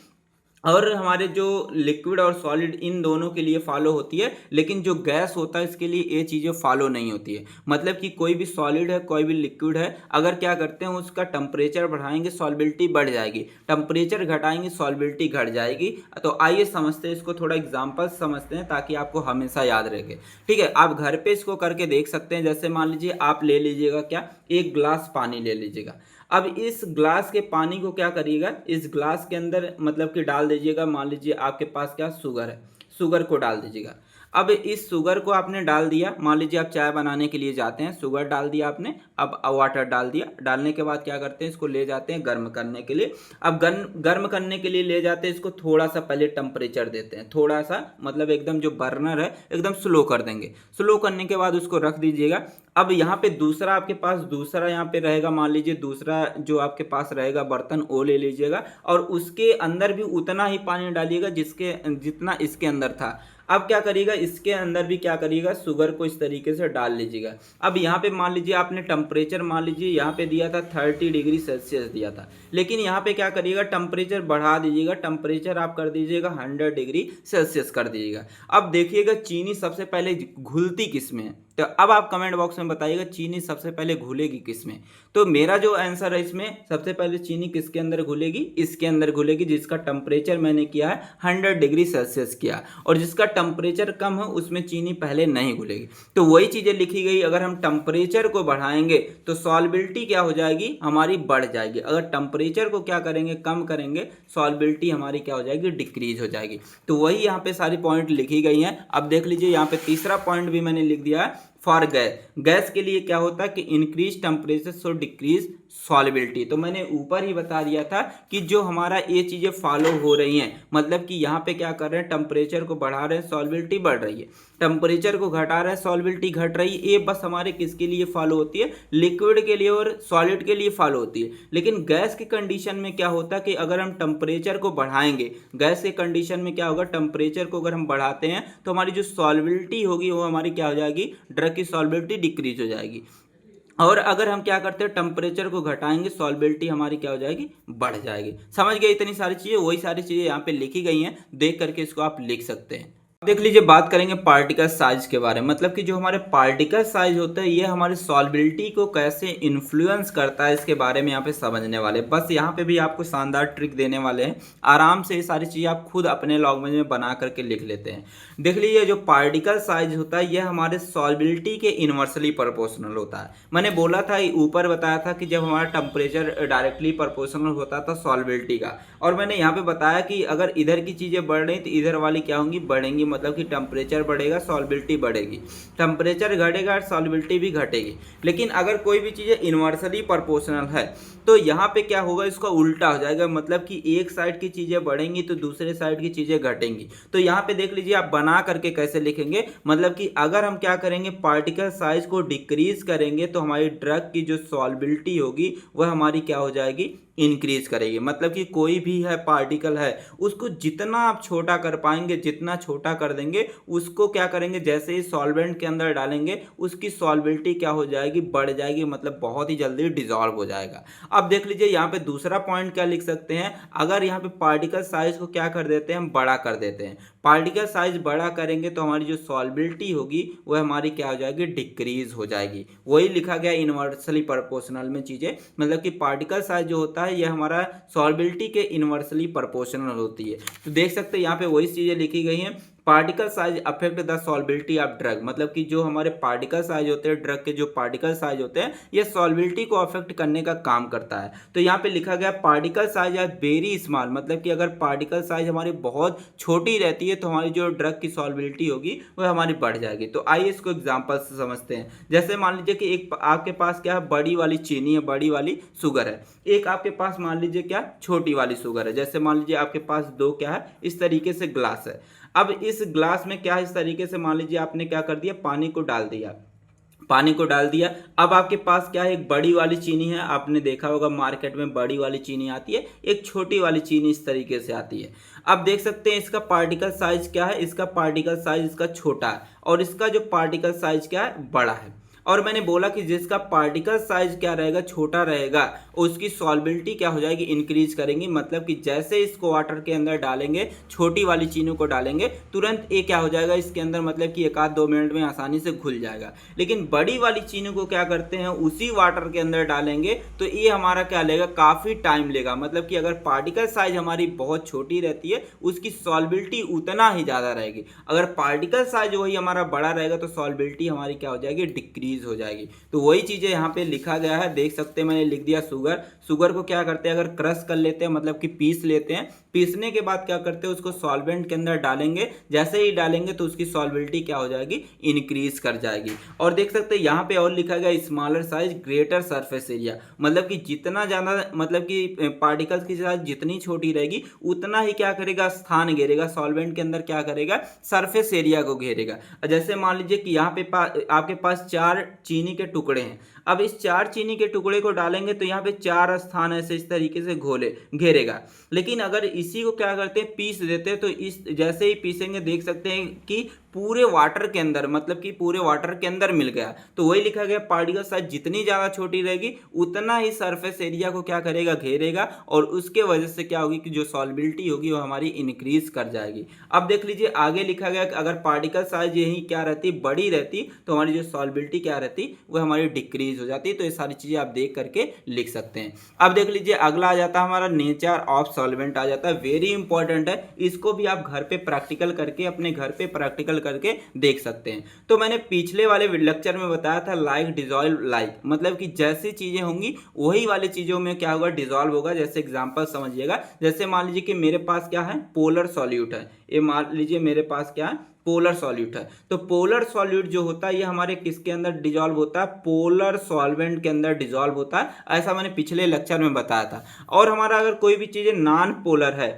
और हमारे जो लिक्विड और सॉलिड इन दोनों के लिए फॉलो होती है। लेकिन जो गैस होता है इसके लिए ये चीज़ें फॉलो नहीं होती है। मतलब कि कोई भी सॉलिड है, कोई भी लिक्विड है, अगर क्या करते हैं उसका टेम्परेचर बढ़ाएंगे सॉल्बिलिटी बढ़ जाएगी, टेम्परेचर घटाएंगे सॉल्बिलिटी घट जाएगी। तो आइए समझते हैं इसको, थोड़ा एग्जाम्पल समझते हैं ताकि आपको हमेशा याद रहे। ठीक है, आप घर पे इसको करके देख सकते हैं। जैसे मान लीजिए आप ले लीजिएगा क्या, एक ग्लास पानी ले लीजिएगा। अब इस ग्लास के पानी को क्या करिएगा, इस ग्लास के अंदर मतलब कि डाल दीजिएगा, मान लीजिए आपके पास क्या शुगर है, शुगर को डाल दीजिएगा। अब इस शुगर को आपने डाल दिया, मान लीजिए आप चाय बनाने के लिए जाते हैं, शुगर डाल दिया आपने, अब वाटर डाल दिया, डालने के बाद क्या करते हैं, इसको ले जाते हैं गर्म करने के लिए। अब गर्म करने के लिए ले जाते हैं, इसको थोड़ा सा पहले टेम्परेचर देते हैं, थोड़ा सा मतलब एकदम जो बर्नर है एकदम स्लो कर देंगे। स्लो करने के बाद उसको रख दीजिएगा। अब यहाँ पे दूसरा आपके पास दूसरा यहाँ पे रहेगा, मान लीजिए दूसरा जो आपके पास रहेगा बर्तन वो ले लीजिएगा और उसके अंदर भी उतना ही पानी डालिएगा जितना इसके अंदर था। अब क्या करिएगा, इसके अंदर भी क्या करिएगा, शुगर को इस तरीके से डाल लीजिएगा। अब यहाँ पे मान लीजिए आपने टेम्परेचर मान लीजिए यहाँ पे दिया था 30 डिग्री सेल्सियस दिया था, लेकिन यहाँ पे क्या करिएगा, टेम्परेचर बढ़ा दीजिएगा, टेम्परेचर आप कर दीजिएगा 100 डिग्री सेल्सियस कर दीजिएगा। अब देखिएगा चीनी सबसे पहले घुलती किस में है, तो अब आप कमेंट बॉक्स में बताइएगा चीनी सबसे पहले घुलेगी किस में। तो मेरा जो आंसर है इसमें सबसे पहले चीनी किसके अंदर घुलेगी, इसके अंदर घुलेगी, जिसका टेम्परेचर मैंने किया है 100 डिग्री सेल्सियस किया, और जिसका टेम्परेचर कम है उसमें चीनी पहले नहीं घुलेगी। तो वही चीज़ें लिखी गई, अगर हम टेम्परेचर को बढ़ाएंगे तो सॉल्बिलिटी क्या हो जाएगी, हमारी बढ़ जाएगी। अगर टेम्परेचर को क्या करेंगे, कम करेंगे, सॉल्बिलिटी हमारी क्या हो जाएगी, डिक्रीज हो जाएगी। तो वही यहाँ पे सारी पॉइंट लिखी गई हैं। अब देख लीजिए यहाँ पे तीसरा पॉइंट भी मैंने लिख दिया है, फॉर गैस के लिए क्या होता है कि इंक्रीज टेम्परेचर सो डिक्रीज सॉल्युबिलिटी। तो मैंने ऊपर ही बता दिया था कि जो हमारा ये चीज़ें फॉलो हो रही हैं, मतलब कि यहाँ पे क्या कर रहे हैं, टेम्परेचर को बढ़ा रहे हैं, सॉल्युबिलिटी बढ़ रही है, टेम्परेचर को घटा रहे हैं, सॉल्युबिलिटी घट रही है। ये बस हमारे किसके लिए फॉलो होती है, लिक्विड के लिए और सॉलिड के लिए फॉलो होती है। लेकिन गैस की कंडीशन में क्या होता है कि अगर हम टेम्परेचर को बढ़ाएंगे, गैस के कंडीशन में क्या होगा, टेम्परेचर को अगर हम बढ़ाते हैं तो हमारी जो सॉल्युबिलिटी होगी वो हमारी क्या हो जाएगी, ड्रग की सॉल्युबिलिटी डिक्रीज हो जाएगी। और अगर हम क्या करते हैं, टेम्परेचर को घटाएंगे, सॉल्युबिलिटी हमारी क्या हो जाएगी, बढ़ जाएगी। समझ गए इतनी सारी चीज़ें, वही सारी चीज़ें यहाँ पे लिखी गई हैं, देख करके इसको आप लिख सकते हैं। देख लीजिए, बात करेंगे पार्टिकल साइज के बारे में, मतलब कि जो हमारे पार्टिकल साइज होता है ये हमारी सॉल्युबिलिटी को कैसे इन्फ्लुएंस करता है, इसके बारे में यहाँ पे समझने वाले। बस यहाँ पे भी आपको शानदार ट्रिक देने वाले हैं, आराम से ये सारी चीज़ें आप खुद अपने लैंग्वेज में बना करके लिख लेते हैं। देख लीजिए, जो पार्टिकल साइज होता है ये हमारे सॉल्युबिलिटी के इन्वर्सली प्रोपोर्शनल होता है। मैंने बोला था, ऊपर बताया था कि जब हमारा टेम्परेचर डायरेक्टली प्रोपोर्शनल होता था सॉल्युबिलिटी का, और मैंने यहाँ पे बताया कि अगर इधर की चीज़ें बढ़ रही तो इधर वाली क्या होंगी, बढ़ेंगी। मतलब कि टेम्परेचर बढ़ेगा, सॉल्युबिलिटी बढ़ेगी, टेम्परेचर घटेगा और सॉल्युबिलिटी भी घटेगी। लेकिन अगर कोई भी चीज़ें इन्वर्सली प्रोपोर्शनल है तो यहाँ पे क्या होगा, इसका उल्टा हो जाएगा। मतलब कि एक साइड की चीज़ें बढ़ेंगी तो दूसरे साइड की चीज़ें घटेंगी। तो यहाँ पे देख लीजिए, आप बना करके कैसे लिखेंगे, मतलब कि अगर हम क्या करेंगे, पार्टिकल साइज को डिक्रीज करेंगे तो हमारी ड्रग की जो सॉल्युबिलिटी होगी वह हमारी क्या हो जाएगी, इंक्रीज करेगी। मतलब कि कोई भी है पार्टिकल है, उसको जितना आप छोटा कर पाएंगे, जितना छोटा कर देंगे, उसको क्या करेंगे, जैसे ही सॉल्वेंट के अंदर डालेंगे उसकी सॉल्युबिलिटी क्या हो जाएगी, बढ़ जाएगी। मतलब बहुत ही जल्दी डिजॉल्व हो जाएगा। अब देख लीजिए, यहाँ पे दूसरा पॉइंट क्या लिख सकते हैं, अगर यहाँ पे पार्टिकल साइज को क्या कर देते हैं, हम बड़ा कर देते हैं। पार्टिकल साइज बड़ा करेंगे तो हमारी जो सॉल्युबिलिटी होगी वह हमारी क्या हो जाएगी, डिक्रीज हो जाएगी। वही लिखा गया इन्वर्सली प्रोपोर्शनल में चीज़ें, मतलब कि पार्टिकल साइज जो होता है ये हमारा सॉल्युबिलिटी के इन्वर्सली प्रोपोर्शनल होती है। तो देख सकते हैं यहाँ पे वही चीज़ें लिखी गई हैं, particle size affect the solubility of drug. मतलब कि जो हमारे पार्टिकल साइज होते हैं, ड्रग के जो पार्टिकल साइज होते हैं, ये सॉल्युबिलिटी को अफेक्ट करने का काम करता है। तो यहाँ पे लिखा गया particle size are very small, मतलब कि अगर पार्टिकल साइज हमारी बहुत छोटी रहती है तो हमारी जो ड्रग की सॉल्युबिलिटी होगी वह हमारी बढ़ जाएगी। तो आइए इसको एग्जाम्पल से समझते हैं। जैसे मान लीजिए कि एक आपके पास क्या है, बड़ी वाली चीनी है, बड़ी वाली शुगर है। एक आपके पास मान लीजिए क्या, छोटी वाली शुगर है। जैसे मान लीजिए आपके पास दो क्या है, इस तरीके से ग्लास है। अब इस ग्लास में क्या है, इस तरीके से मान लीजिए आपने क्या कर दिया, पानी को डाल दिया, पानी को डाल दिया। अब आपके पास क्या है, एक बड़ी वाली चीनी है। आपने देखा होगा मार्केट में बड़ी वाली चीनी आती है, एक छोटी वाली चीनी इस तरीके से आती है। अब देख सकते हैं इसका पार्टिकल साइज क्या है, इसका पार्टिकल साइज इसका छोटा है और इसका जो पार्टिकल साइज क्या है, बड़ा है। और मैंने बोला कि जिसका पार्टिकल साइज क्या रहेगा, छोटा रहेगा, उसकी सॉल्युबिलिटी क्या हो जाएगी, इंक्रीज करेंगी। मतलब कि जैसे इसको वाटर के अंदर डालेंगे, छोटी वाली चीनी को डालेंगे, तुरंत ये क्या हो जाएगा इसके अंदर, मतलब कि 1-2 मिनट में आसानी से घुल जाएगा। लेकिन बड़ी वाली चीनी को क्या करते हैं, उसी वाटर के अंदर डालेंगे तो ये हमारा क्या लेगा, काफ़ी टाइम लेगा। मतलब कि अगर पार्टिकल साइज हमारी बहुत छोटी रहती है, उसकी सॉल्युबिलिटी उतना ही ज़्यादा रहेगी। अगर पार्टिकल साइज वही हमारा बड़ा रहेगा तो सॉल्युबिलिटी हमारी क्या हो जाएगी, डिक्रीज हो जाएगी। तो वही चीजें यहाँ पे लिखा गया है, देख सकते हैं मैंने लिख दिया शुगर। शुगर को क्या करते हैं, अगर क्रश कर लेते हैं, मतलब कि पीस लेते हैं, पीसने के बाद क्या करते हैं, उसको सॉल्वेंट के अंदर डालेंगे। जैसे ही डालेंगे तो उसकी सॉल्युबिलिटी क्या हो जाएगी, इंक्रीज कर जाएगी। और देख सकते हैं यहाँ पे और लिखा गया smaller size greater surface area. मतलब कि जितना ज्यादा, मतलब कि पार्टिकल्स की साइज जितनी छोटी रहेगी उतना ही क्या करेगा, स्थान घेरेगा सॉल्वेंट के अंदर, क्या करेगा, सरफेस एरिया को घेरेगा। जैसे मान लीजिए कि यहाँ पे आपके पास 4 चीनी के टुकड़े हैं। अब इस 4 चीनी के टुकड़े को डालेंगे तो यहाँ पे 4 स्थान ऐसे इस तरीके से घेरेगा। लेकिन अगर इसी को क्या करते हैं, पीस देते हैं, तो इस जैसे ही पीसेंगे देख सकते हैं कि पूरे वाटर के अंदर, मतलब कि पूरे वाटर के अंदर मिल गया। तो वही लिखा गया पार्टिकल साइज जितनी ज़्यादा छोटी रहेगी उतना ही सरफेस एरिया को क्या करेगा, घेरेगा। और उसके वजह से क्या होगी कि जो सॉल्युबिलिटी होगी वो हमारी इंक्रीज कर जाएगी। अब देख लीजिए आगे लिखा गया कि अगर पार्टिकल साइज यही क्या रहती, बड़ी रहती, तो हमारी जो सॉल्युबिलिटी क्या रहती, वो हमारी डिक्रीज हो जाती। तो ये सारी चीज़ें आप देख करके लिख सकते हैं। अब देख लीजिए अगला आ जाता है हमारा नेचर ऑफ सॉल्वेंट आ जाता है, वेरी इंपॉर्टेंट है। इसको भी आप घर पे प्रैक्टिकल करके, अपने घर पे प्रैक्टिकल करके देख सकते हैं। तो मैंने पिछले वाले लेक्चर में बताया था लाइक डिजॉल्व लाइक, मतलब कि जैसी चीजें होंगी वही वाली चीजों में क्या होगा, डिजॉल्व होगा। जैसे एग्जांपल समझिएगा, जैसे मान लीजिए कि मेरे पास क्या है, पोलर सॉल्यूट है। ये मान लीजिए मेरे पास क्या है, पोलर सॉल्यूट है। तो पोलर सॉल्यूट जो होता है ये हमारे किसके अंदर डिजॉल्व होता है, पोलर सॉल्वेंट के अंदर डिजॉल्व होता है, ऐसा मैंने पिछले लेक्चर में बताया था। और हमारा अगर कोई भी चीज़ नॉन पोलर है,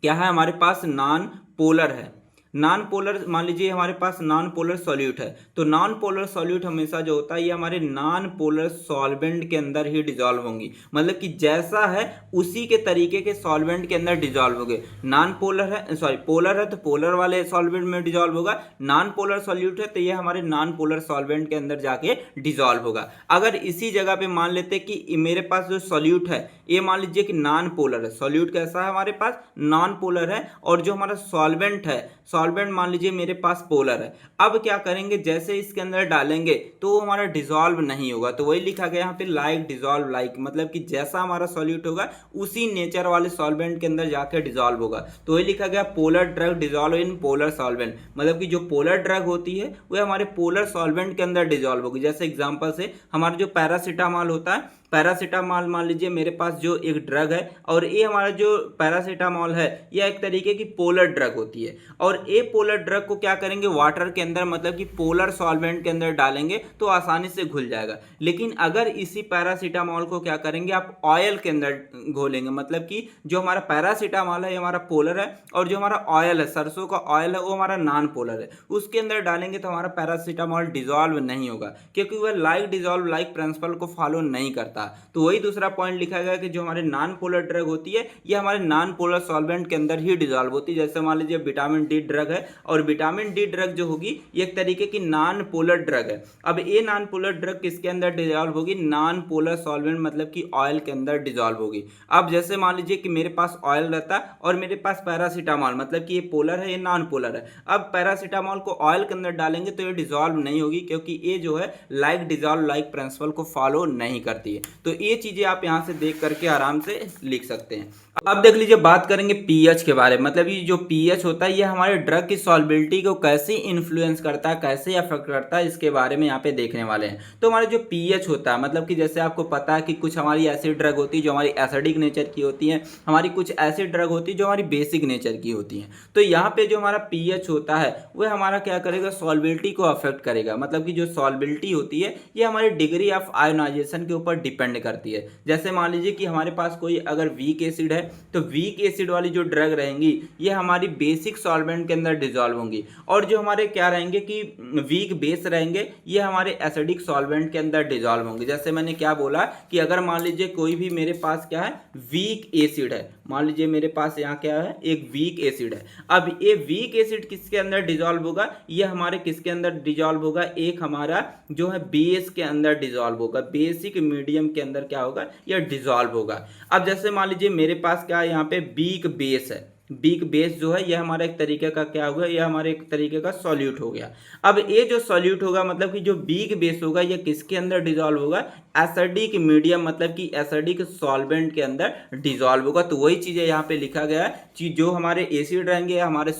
क्या है हमारे पास, नॉन पोलर है, नॉन पोलर, मान लीजिए हमारे पास नॉन पोलर सॉल्यूट है, तो नॉन पोलर सॉल्यूट हमेशा जो होता है ये हमारे नॉन पोलर सॉल्वेंट के अंदर ही डिजॉल्व होंगी, मतलब कि जैसा है उसी के तरीके के सॉल्वेंट के अंदर डिजॉल्व होंगे। नॉन पोलर है, सॉरी पोलर है तो पोलर वाले सॉल्वेंट में डिजॉल्व होगा, नॉन पोलर सॉल्यूट है तो ये हमारे नॉन पोलर सॉल्वेंट के अंदर जाके डिजॉल्व होगा। अगर इसी जगह पे मान लेते कि मेरे पास जो सॉल्यूट है ये मान लीजिए कि नॉन पोलर है, सॉल्यूट कैसा है हमारे पास, नॉन पोलर है, और जो हमारा सॉल्वेंट है, सॉल्वेंट मान लीजिए मेरे पास पोलर है। अब क्या करेंगे, जैसे इसके अंदर डालेंगे तो वो हमारा डिसॉल्व नहीं होगा, तो वही लिखा गया यहाँ पे लाइक डिसॉल्व लाइक, मतलब कि जैसा हमारा सॉल्यूट होगा उसी नेचर वाले सॉल्वेंट के अंदर जाकर डिसॉल्व होगा। तो वही लिखा गया polar drug dissolve in polar solvent, मतलब कि जो पोलर ड्रग होती है वो हमारे पोलर सॉल्वेंट के अंदर डिसॉल्व होगी। जैसे एग्जांपल से हमारा जो पैरासीटामॉल होता है, पैरासीटामॉल मान लीजिए मेरे पास जो एक ड्रग है, और ये हमारा जो पैरासीटामॉल है यह एक तरीके की पोलर ड्रग होती है, और ये पोलर ड्रग को क्या करेंगे वाटर के अंदर, मतलब कि पोलर सॉल्वेंट के अंदर डालेंगे तो आसानी से घुल जाएगा। लेकिन अगर इसी पैरासीटामॉल को क्या करेंगे आप ऑयल के अंदर घोलेंगे, मतलब कि जो हमारा पैरासीटामॉल है ये हमारा पोलर है, और जो हमारा ऑयल है, सरसों का ऑयल है, वो हमारा नॉन पोलर है, उसके अंदर डालेंगे तो हमारा पैरासीटामॉल डिसॉल्व नहीं होगा, क्योंकि वह लाइक डिसॉल्व लाइक प्रिंसिपल को फॉलो नहीं करता। तो वही दूसरा पॉइंट लिखा गया कि जो हमारे नॉन पोलर ड्रग होती है ये हमारे नॉन पोलर सॉल्वेंट के अंदर ही डिसॉल्व होती है। जैसे मान लीजिए विटामिन डी ड्रग है, और विटामिन डी ड्रग जो होगी ये एक तरीके की नॉन पोलर ड्रग है। अब ये नॉन पोलर ड्रग किसके अंदर डिसॉल्व होगी, नॉन पोलर सॉल्वेंट मतलब कि ऑयल के अंदर डिसॉल्व होगी। अब जैसे मान लीजिए कि मेरे पास ऑयल रहता है और मेरे पास पैरासीटामॉल, मतलब कि ये पोलर है ये नॉन पोलर है। अब पैरासीटामॉल को ऑयल के अंदर डालेंगे तो ये डिसॉल्व नहीं होगी, क्योंकि ये जो है लाइक डिसॉल्व लाइक प्रिंसिपल को फॉलो नहीं करती है। तो ये चीजें आप यहां से देख करके आराम से लिख सकते हैं। अब देख लीजिए, बात करेंगे पीएच के बारे में, मतलब ये जो पीएच होता है ये हमारे ड्रग की सॉल्बिलिटी को कैसे इन्फ्लुएंस करता है, कैसे अफेक्ट करता है, इसके बारे में यहाँ पे देखने वाले हैं। तो हमारे जो पीएच होता है, मतलब कि जैसे आपको पता है कि कुछ हमारी ऐसी ड्रग होती है जो हमारी एसिडिक नेचर की होती है, हमारी कुछ ऐसी ड्रग होती है जो हमारी बेसिक नेचर की होती है। तो यहाँ पे जो हमारा पीएच होता है वह हमारा क्या करेगा, सॉल्बिलिटी को अफेक्ट करेगा। मतलब कि जो सॉल्बिलिटी होती है ये हमारी डिग्री ऑफ आयोनाइजेशन के ऊपर डिपेंड करती है। जैसे मान लीजिए कि हमारे पास कोई अगर वीक एसिड है तो वीक एसिड वाली जो ड्रग रहेंगी ये हमारी बेसिक सॉल्वेंट के अंदर डिसॉल्व होंगी, और जो हमारे क्या रहेंगे कि वीक बेस रहेंगे ये हमारे एसिडिक सॉल्वेंट के अंदर डिसॉल्व होंगे। जैसे मैंने क्या बोला कि अगर मान लीजिए कोई भी मेरे पास क्या है, वीक एसिड है, मान लीजिए मेरे पास यहाँ क्या है, एक वीक एसिड है। अब ये वीक एसिड किसके अंदर डिसॉल्व होगा, ये हमारे किसके अंदर डिसॉल्व होगा, एक हमारा जो है बेस के अंदर डिसॉल्व होगा, बेसिक मीडियम के अंदर क्या होगा, यह डिसॉल्व होगा। अब जैसे मान लीजिए मेरे पास क्या है, यहाँ पे वीक बेस है, वीक बेस जो है यह हमारा एक तरीके का क्या होगा, यह हमारे एक तरीके का सॉल्यूट हो गया। अब ये जो सॉल्यूट होगा, मतलब कि जो वीक बेस होगा ये किसके अंदर डिसॉल्व होगा, एसिडिक मीडियम मतलब कि एसिडिक सॉल्वेंट के अंदर डिसॉल्व होगा। तो वही चीज़ है यहाँ पे लिखा गया है कि जो हमारे एसिड रहेंगे हमारे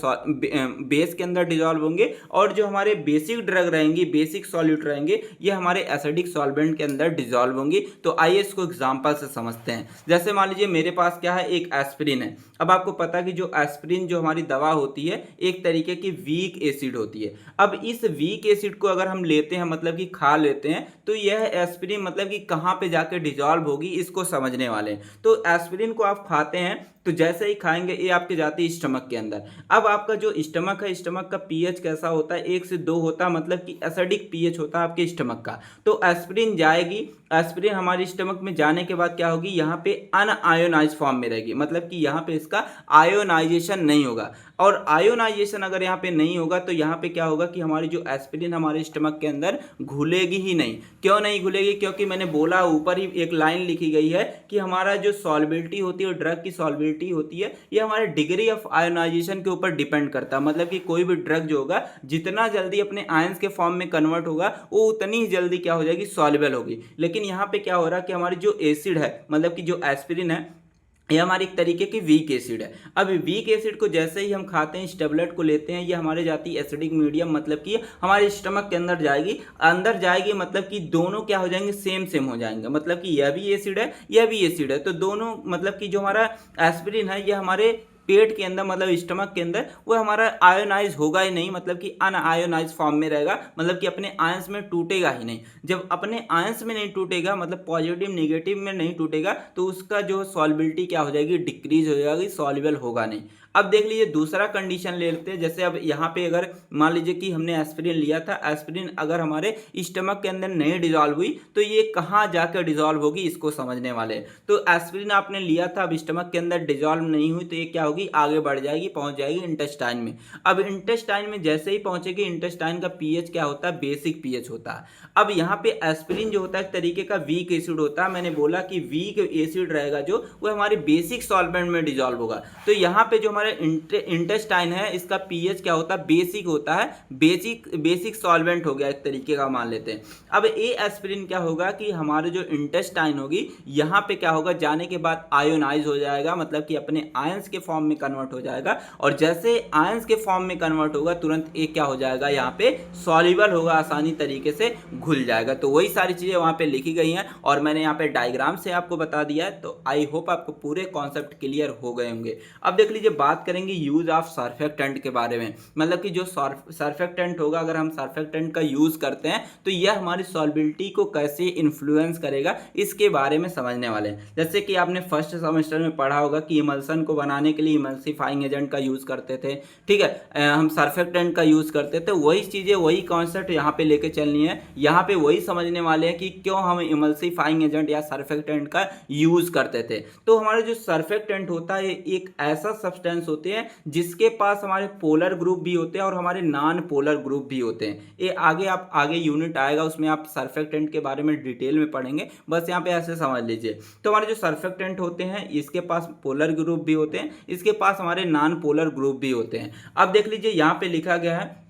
बेस के अंदर डिसॉल्व होंगे, और जो हमारे बेसिक ड्रग रहेंगी, बेसिक सॉल्यूट रहेंगे ये हमारे एसिडिक सॉल्वेंट के अंदर डिसॉल्व होंगी। तो आइए इसको एग्जाम्पल से समझते हैं। जैसे मान लीजिए मेरे पास क्या है, एक एस्पिरिन है। अब आपको पता है कि जो एस्पिरिन जो हमारी दवा होती है एक तरीके की वीक एसिड होती है। अब इस वीक एसिड को अगर हम लेते हैं, मतलब कि खा लेते हैं, तो यह एस्पिरिन मतलब कि कहाँ पे जाके डिसॉल्व होगी इसको समझने वाले हैं। तो एस्पिरिन को आप खाते हैं तो जैसे ही खाएंगे ये आपके जाती है स्टमक के अंदर। अब आपका जो स्टमक है, स्टमक का पीएच कैसा होता है, 1 से 2 होता है, मतलब कि एसिडिक पीएच होता है आपके स्टमक का। तो एस्पिरिन जाएगी, एस्पिरिन हमारे स्टमक में जाने के बाद क्या होगी, यहाँ पे अनआयोनाइज फॉर्म में रहेगी, मतलब कि यहाँ पे इसका आयोनाइजेशन नहीं होगा। और आयोनाइजेशन अगर यहाँ पे नहीं होगा तो यहाँ पे क्या होगा कि हमारी जो एस्पिरिन हमारे स्टमक के अंदर घुलेगी ही नहीं। क्यों नहीं घुलेगी, क्योंकि मैंने बोला ऊपर ही एक लाइन लिखी गई है कि हमारा जो सॉल्बिलिटी होती है, ड्रग की सॉल्बिलिटी होती है, ये हमारे डिग्री ऑफ आयोनाइजेशन के ऊपर डिपेंड करता है। मतलब कि कोई भी ड्रग जो होगा जितना जल्दी अपने आयंस के फॉर्म में कन्वर्ट होगा वो उतनी ही जल्दी क्या हो जाएगी, सॉल्युबल होगी। लेकिन यहाँ पे क्या हो रहा है कि हमारी जो एसिड है, मतलब कि जो एस्पिरिन है ये हमारी एक तरीके की वीक एसिड है। अब वीक एसिड को जैसे ही हम खाते हैं, इस टेबलेट को लेते हैं, ये हमारे जाती है एसिडिक मीडियम, मतलब कि हमारे स्टमक के अंदर जाएगी, मतलब कि दोनों क्या हो जाएंगे, सेम हो जाएंगे। मतलब कि यह भी एसिड है, यह भी एसिड है, तो दोनों मतलब कि जो हमारा एस्पिरिन है ये हमारे पेट के अंदर मतलब स्टमक के अंदर वो हमारा आयोनाइज होगा ही नहीं, मतलब कि अनआयोनाइज फॉर्म में रहेगा, मतलब कि अपने आयंस में टूटेगा ही नहीं। जब अपने आयंस में नहीं टूटेगा, मतलब पॉजिटिव नेगेटिव में नहीं टूटेगा, तो उसका जो सॉल्बिलिटी क्या हो जाएगी, डिक्रीज हो जाएगी, सॉल्युबल होगा नहीं। अब देख लीजिए दूसरा कंडीशन ले लेते हैं। जैसे अब यहाँ पे अगर मान लीजिए कि हमने एस्पिरिन लिया था, एस्पिरिन अगर हमारे स्टमक के अंदर नहीं डिजॉल्व हुई तो ये कहाँ जाकर डिजॉल्व होगी, इसको समझने वाले हैं। तो एस्पिरिन आपने लिया था, अब स्टमक के अंदर डिजॉल्व नहीं हुई तो ये क्या होगी, आगे बढ़ जाएगी, पहुंच जाएगी इंटेस्टाइन में। अब इंटेस्टाइन में जैसे ही पहुंचेगी, इंटेस्टाइन का पीएच क्या होता है, बेसिक पीएच होता है। अब यहाँ पे एस्पिरिन जो होता है एक तरीके का वीक एसिड होता है। मैंने बोला कि वीक एसिड रहेगा जो, वो हमारे बेसिक सॉल्वेंट में डिजॉल्व होगा। तो यहाँ पे जो हमारा इंटेस्टाइन है, इसका पीएच क्या होता है, बेसिक होता है, बेसिक सॉल्वेंट हो गया एक तरीके का मान लेते हैं। अब ए एस्पिरिन क्या होगा कि हमारे जो इंटेस्टाइन होगी, यहाँ पे क्या होगा, जाने के बाद आयोनाइज हो जाएगा, मतलब कि अपने आयंस के फॉर्म में कन्वर्ट हो जाएगा। और जैसे आयंस के फॉर्म में कन्वर्ट होगा, तुरंत एक क्या हो जाएगा, यहाँ पे सॉल्युबल होगा, आसानी तरीके से घुल जाएगा। तो वही सारी चीजें वहां पे लिखी गई हैं और मैंने यहाँ पे डायग्राम से आपको बता दिया है। तो आई होप आपको पूरे कॉन्सेप्ट क्लियर हो गए होंगे। अब देख लीजिए, बात करेंगे यूज ऑफ सर्फेक्टेंट के बारे में। मतलब कि जो सर्फेक्टेंट होगा, अगर हम सर्फेक्टेंट का यूज करते हैं तो यह हमारी सॉल्बिलिटी को कैसे इन्फ्लुएंस करेगा, इसके बारे में समझने वाले हैं। जैसे कि आपने फर्स्ट सेमेस्टर में पढ़ा होगा कि इमल्सन को बनाने के लिए इमल्सिफाइंग एजेंट का यूज करते थे, ठीक है, हम सर्फेक्टेंट का यूज करते थे। वही चीजें, वही कॉन्सेप्ट यहाँ पे लेके चलनी है। यहाँ पे वही समझने वाले हैं कि क्यों हम इमल्सिफाइंग एजेंट या सर्फेक्टेंट का यूज करते थे। तो हमारा जो सर्फेक्टेंट होता है एक ऐसा सब्सटेंस होते हैं जिसके पास हमारे पोलर ग्रुप भी होते हैं और हमारे नॉन पोलर ग्रुप भी होते हैं। ये आगे यूनिट आएगा, उसमें आप सर्फेक्टेंट के बारे में डिटेल में पढ़ेंगे, बस यहाँ पे ऐसे समझ लीजिए। तो हमारे जो सर्फेक्टेंट होते हैं, इसके पास पोलर ग्रुप भी होते हैं, इसके पास हमारे नॉन पोलर ग्रुप भी होते हैं। अब देख लीजिए, यहाँ पे लिखा गया है,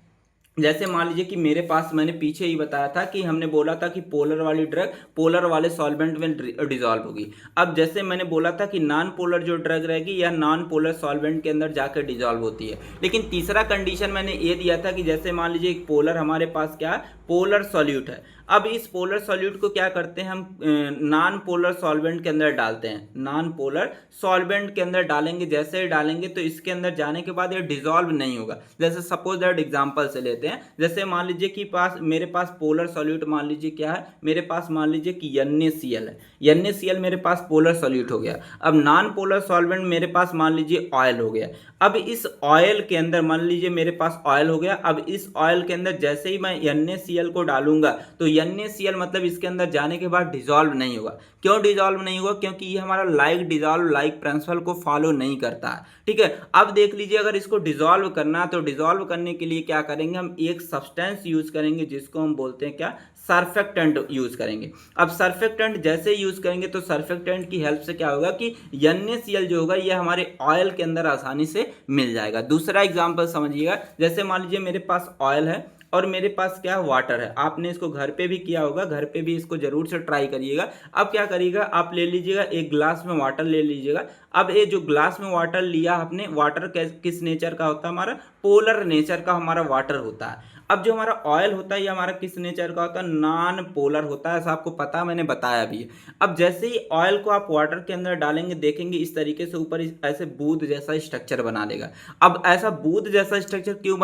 जैसे मान लीजिए कि मेरे पास, मैंने पीछे ही बताया था कि हमने बोला था कि पोलर वाली ड्रग पोलर वाले सॉल्वेंट में डिजॉल्व होगी। अब जैसे मैंने बोला था कि नॉन पोलर जो ड्रग रहेगी या नॉन पोलर सॉल्वेंट के अंदर जाकर डिजॉल्व होती है। लेकिन तीसरा कंडीशन मैंने ये दिया था कि जैसे मान लीजिए एक पोलर हमारे पास क्या है, पोलर सॉल्यूट है। अब इस पोलर सॉल्यूट को क्या करते हैं हम, नॉन पोलर सॉल्वेंट के अंदर डालते हैं, नॉन पोलर सॉल्वेंट के अंदर डालेंगे। जैसे ही डालेंगे तो इसके अंदर जाने के बाद ये डिजॉल्व नहीं होगा। जैसे सपोज दैट एग्जांपल से लेते हैं, जैसे मान लीजिए कि मेरे पास पोलर सॉल्यूट मान लीजिए क्या है, मेरे पास मान लीजिए कि NaCl है। NaCl मेरे पास पोलर सॉल्यूट हो गया। अब नॉन पोलर सॉल्वेंट मेरे पास मान लीजिए ऑयल हो गया। अब इस ऑयल के अंदर मान लीजिए मेरे पास ऑयल हो गया। अब इस ऑयल के अंदर जैसे ही मैं NaCl को डालूंगा तो NaCl मतलब इसके अंदर जाने के बाद डिजॉल्व नहीं होगा। क्यों डिजॉल्व नहीं होगा, क्योंकि ये हमारा लाइक डिजॉल्व लाइक प्रिंसिपल को फॉलो नहीं करता है, ठीक है। अब देख लीजिए, अगर इसको डिजॉल्व करना है तो डिजॉल्व करने के लिए क्या करेंगे, हम एक सब्सटेंस यूज करेंगे जिसको हम बोलते हैं क्या, सर्फेक्टेंट यूज करेंगे। अब सर्फेक्टेंट जैसे यूज करेंगे तो सर्फेक्टेंट की हेल्प से क्या होगा कि NaCl जो होगा ये हमारे ऑयल के अंदर आसानी से मिल जाएगा। दूसरा एग्जांपल समझिएगा, जैसे मान लीजिए मेरे पास ऑयल है और मेरे पास क्या वाटर है। आपने इसको घर पे भी किया होगा, घर पे भी इसको जरूर से ट्राई करिएगा। अब क्या करिएगा, आप ले लीजिएगा एक ग्लास में वाटर ले लीजिएगा। अब ये जो ग्लास में वाटर लिया आपने, वाटर किस नेचर का होता है, हमारा पोलर नेचर का हमारा वाटर होता है। अब जो हमारा ऑयल होता है ये हमारा किस नेचर का होता है, नॉन पोलर होता है, ऐसा आपको पता है, मैंने बताया भी है। अब जैसे ही ऑयल को आप वाटर के अंदर डालेंगे, देखेंगे इस तरीके से ऊपर ऐसे बूंद जैसा स्ट्रक्चर बना देगा। अब ऐसा बूंद जैसा स्ट्रक्चर क्यों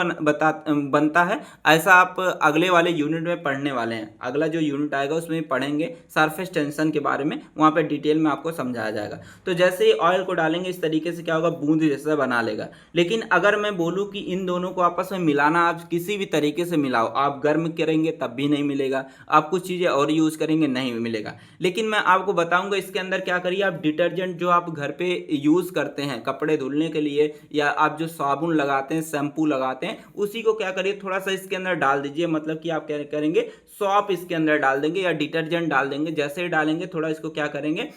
बनता है, ऐसा आप अगले वाले यूनिट में पढ़ने वाले हैं। अगला जो यूनिट आएगा उसमें पढ़ेंगे सरफेस टेंशन के बारे में, वहाँ पर डिटेल में आपको समझाया जाएगा। तो जैसे ही ऑयल को डालेंगे इस तरीके से क्या होगा, बूंद जैसा बना लेगा। लेकिन अगर मैं बोलूँ कि इन दोनों को आपस में मिलाना, आप किसी भी तरीके से मिलाओ, आप गर्म करेंगे तब भी नहीं मिलेगा, आप कुछ चीजें और यूज करेंगे नहीं मिलेगा। लेकिन मैं आपको बताऊंगा इसके अंदर क्या करिए, आप डिटर्जेंट जो आप घर पे यूज करते हैं कपड़े धुलने के लिए, या आप जो साबुन लगाते हैं, शैम्पू लगाते हैं, उसी को क्या करिए थोड़ा सा इसके अंदर डाल दीजिए। मतलब कि आप क्या करेंगे, सॉप इसके अंदर डाल देंगे या डिटर्जेंट डाल देंगे। जैसे ही डालेंगे थोड़ा इसको क्या करेंगे,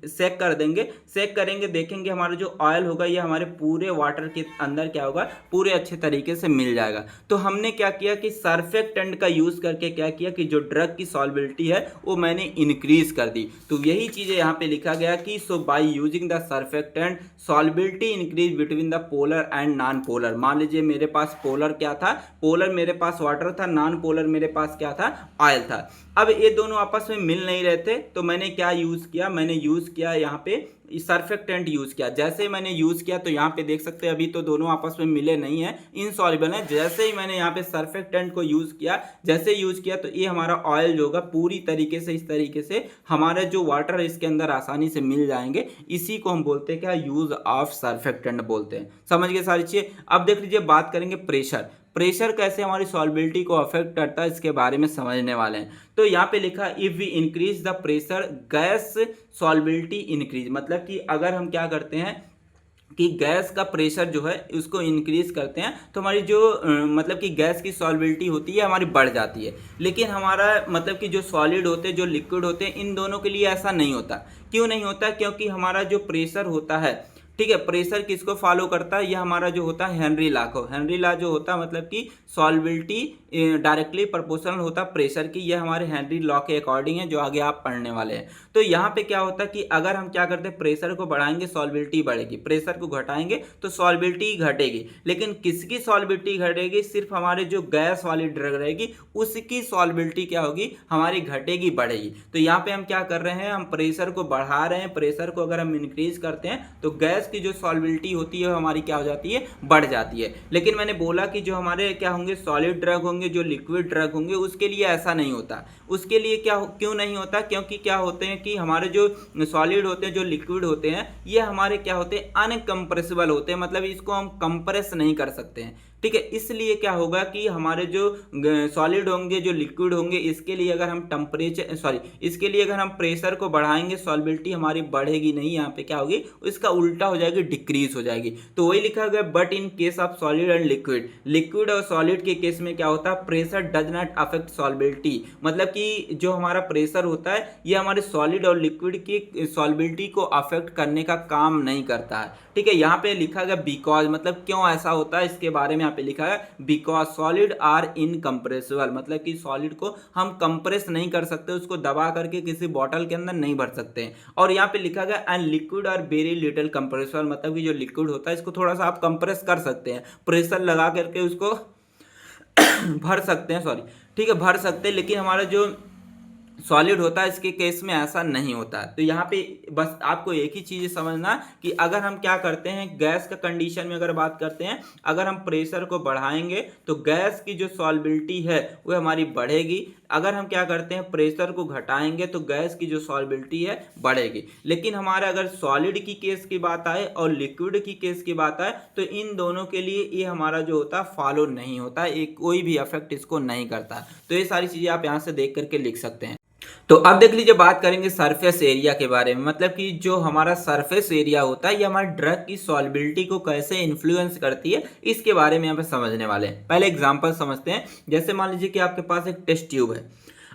सेक कर देंगे। सेक करेंगे, देखेंगे हमारा जो ऑयल होगा ये हमारे पूरे वाटर के अंदर क्या होगा, पूरे अच्छे तरीके से मिल जाएगा। तो हमने क्या किया कि सर्फेक्टेंट का यूज करके क्या किया कि जो ड्रग की सॉल्बिलिटी है वो मैंने इंक्रीज कर दी। तो यही चीजें यहाँ पे लिखा गया कि so by using the surfactant solubility increase between the polar and non polar. मान लीजिए मेरे पास पोलर क्या था, पोलर मेरे पास वाटर था, नॉन पोलर मेरे पास क्या था, ऑयल था। अब ये दोनों आपस में मिल नहीं रहे थे, तो मैंने क्या यूज़ किया, मैंने यूज़ किया यहाँ पे सर्फेक्टेंट यूज़ किया। जैसे ही मैंने यूज़ किया तो यहाँ पे देख सकते हैं अभी तो दोनों आपस में मिले नहीं है, इनसॉल्युबल है। जैसे ही मैंने यहाँ पे सर्फेक्टेंट को यूज़ किया, जैसे यूज़ किया तो ये हमारा ऑयल जो होगा पूरी तरीके से इस तरीके से हमारा जो वाटर है इसके अंदर आसानी से मिल जाएंगे। इसी को हम बोलते हैं क्या, यूज़ ऑफ सर्फेक्टेंट बोलते हैं। समझ गए सारी चीज़ें। अब देख लीजिए बात करेंगे प्रेशर। प्रेशर कैसे हमारी सॉल्बिलिटी को अफेक्ट करता है इसके बारे में समझने वाले हैं। तो यहाँ पे लिखा if we increase the pressure gas solubility increase, मतलब कि अगर हम क्या करते हैं कि गैस का प्रेशर जो है उसको इंक्रीज करते हैं तो हमारी जो मतलब कि गैस की सॉल्बिलिटी होती है हमारी बढ़ जाती है। लेकिन हमारा मतलब कि जो सॉलिड होते हैं जो लिक्विड होते हैं इन दोनों के लिए ऐसा नहीं होता। क्यों नहीं होता? क्योंकि हमारा जो प्रेशर होता है, ठीक है, प्रेशर किसको फॉलो करता है, यह हमारा जो होता है हेनरी लॉ को। हेनरी लॉ जो होता है मतलब कि सॉल्बिलिटी डायरेक्टली प्रोपोर्शनल होता है प्रेशर की। यह हमारे हेनरी लॉ के अकॉर्डिंग है जो आगे आप पढ़ने वाले हैं। तो यहाँ पे क्या होता है कि अगर हम क्या करते हैं, प्रेशर को बढ़ाएंगे सॉल्बिलिटी बढ़ेगी, प्रेशर को घटाएंगे तो सॉल्बिलिटी घटेगी। लेकिन किसकी सॉल्बिलिटी घटेगी? सिर्फ हमारे जो गैस वाली ड्रग रहेगी उसकी सॉल्बिलिटी क्या होगी, हमारी घटेगी बढ़ेगी। तो यहाँ पे हम क्या कर रहे हैं, हम प्रेशर को बढ़ा रहे हैं। प्रेशर को अगर हम इंक्रीज करते हैं तो गैस की जो सॉल्बिलिटी होती है हमारी क्या हो जाती है, बढ़ जाती है। लेकिन मैंने बोला कि जो हमारे क्या होंगे सॉलिड ड्रग होंगे, जो लिक्विड ड्रग होंगे, उसके लिए ऐसा नहीं होता। उसके लिए क्या क्यों नहीं होता? क्योंकि क्या होते हैं कि हमारे जो सॉलिड होते हैं जो लिक्विड होते हैं ये हमारे क्या होते हैं, अनकंप्रेसिबल होते हैं, मतलब इसको हम कंप्रेस नहीं कर सकते हैं। ठीक है, इसलिए क्या होगा कि हमारे जो सॉलिड होंगे जो लिक्विड होंगे इसके लिए अगर हम इसके लिए अगर हम प्रेशर को बढ़ाएंगे सॉल्बिलिटी हमारी बढ़ेगी नहीं, यहाँ पे क्या होगी, इसका उल्टा हो जाएगी, डिक्रीज हो जाएगी। तो वही लिखा गया but in case of solid and liquid, liquid और सॉलिड के केस में क्या होता है, प्रेशर डज नॉट अफेक्ट सॉल्बिलिटी, मतलब कि जो हमारा प्रेशर होता है ये हमारे सॉलिड और लिक्विड की सॉल्बिलिटी को अफेक्ट करने का काम नहीं करता है। ठीक है, यहाँ पे लिखा गया बिकॉज, मतलब क्यों ऐसा होता है इसके बारे में यहाँ पे लिखा है बिकॉज सॉलिड आर इनकम्प्रेसिबल, मतलब कि सॉलिड को हम कंप्रेस नहीं कर सकते, उसको दबा करके किसी बॉटल के अंदर नहीं भर सकते हैं। और यहाँ पे लिखा गया and liquid are very little compressible, मतलब कि जो लिक्विड होता है इसको थोड़ा सा आप कंप्रेस कर सकते हैं, प्रेशर लगा करके उसको भर सकते हैं, ठीक है, भर सकते हैं। लेकिन हमारा जो सॉलिड होता है इसके केस में ऐसा नहीं होता है। तो यहाँ पे बस आपको एक ही चीज़ समझना कि अगर हम क्या करते हैं गैस का कंडीशन में अगर बात करते हैं, अगर हम प्रेशर को बढ़ाएंगे तो गैस की जो सॉल्बिलिटी है वो हमारी बढ़ेगी। अगर हम क्या करते हैं प्रेशर को घटाएंगे तो गैस की जो सॉल्बिलिटी है बढ़ेगी। लेकिन हमारे अगर सॉलिड की केस की बात आए और लिक्विड की केस की बात आए तो इन दोनों के लिए ये हमारा जो होता है फॉलो नहीं होता, एक कोई भी इफेक्ट इसको नहीं करता। तो ये सारी चीज़ें आप यहाँ से देख करके लिख सकते हैं। तो अब देख लीजिए बात करेंगे सरफेस एरिया के बारे में, मतलब कि जो हमारा सरफेस एरिया होता है ये हमारे ड्रग की सॉल्बिलिटी को कैसे इन्फ्लुएंस करती है इसके बारे में यहाँ पे समझने वाले हैं। पहले एग्जांपल समझते हैं। जैसे मान लीजिए कि आपके पास एक टेस्ट ट्यूब है।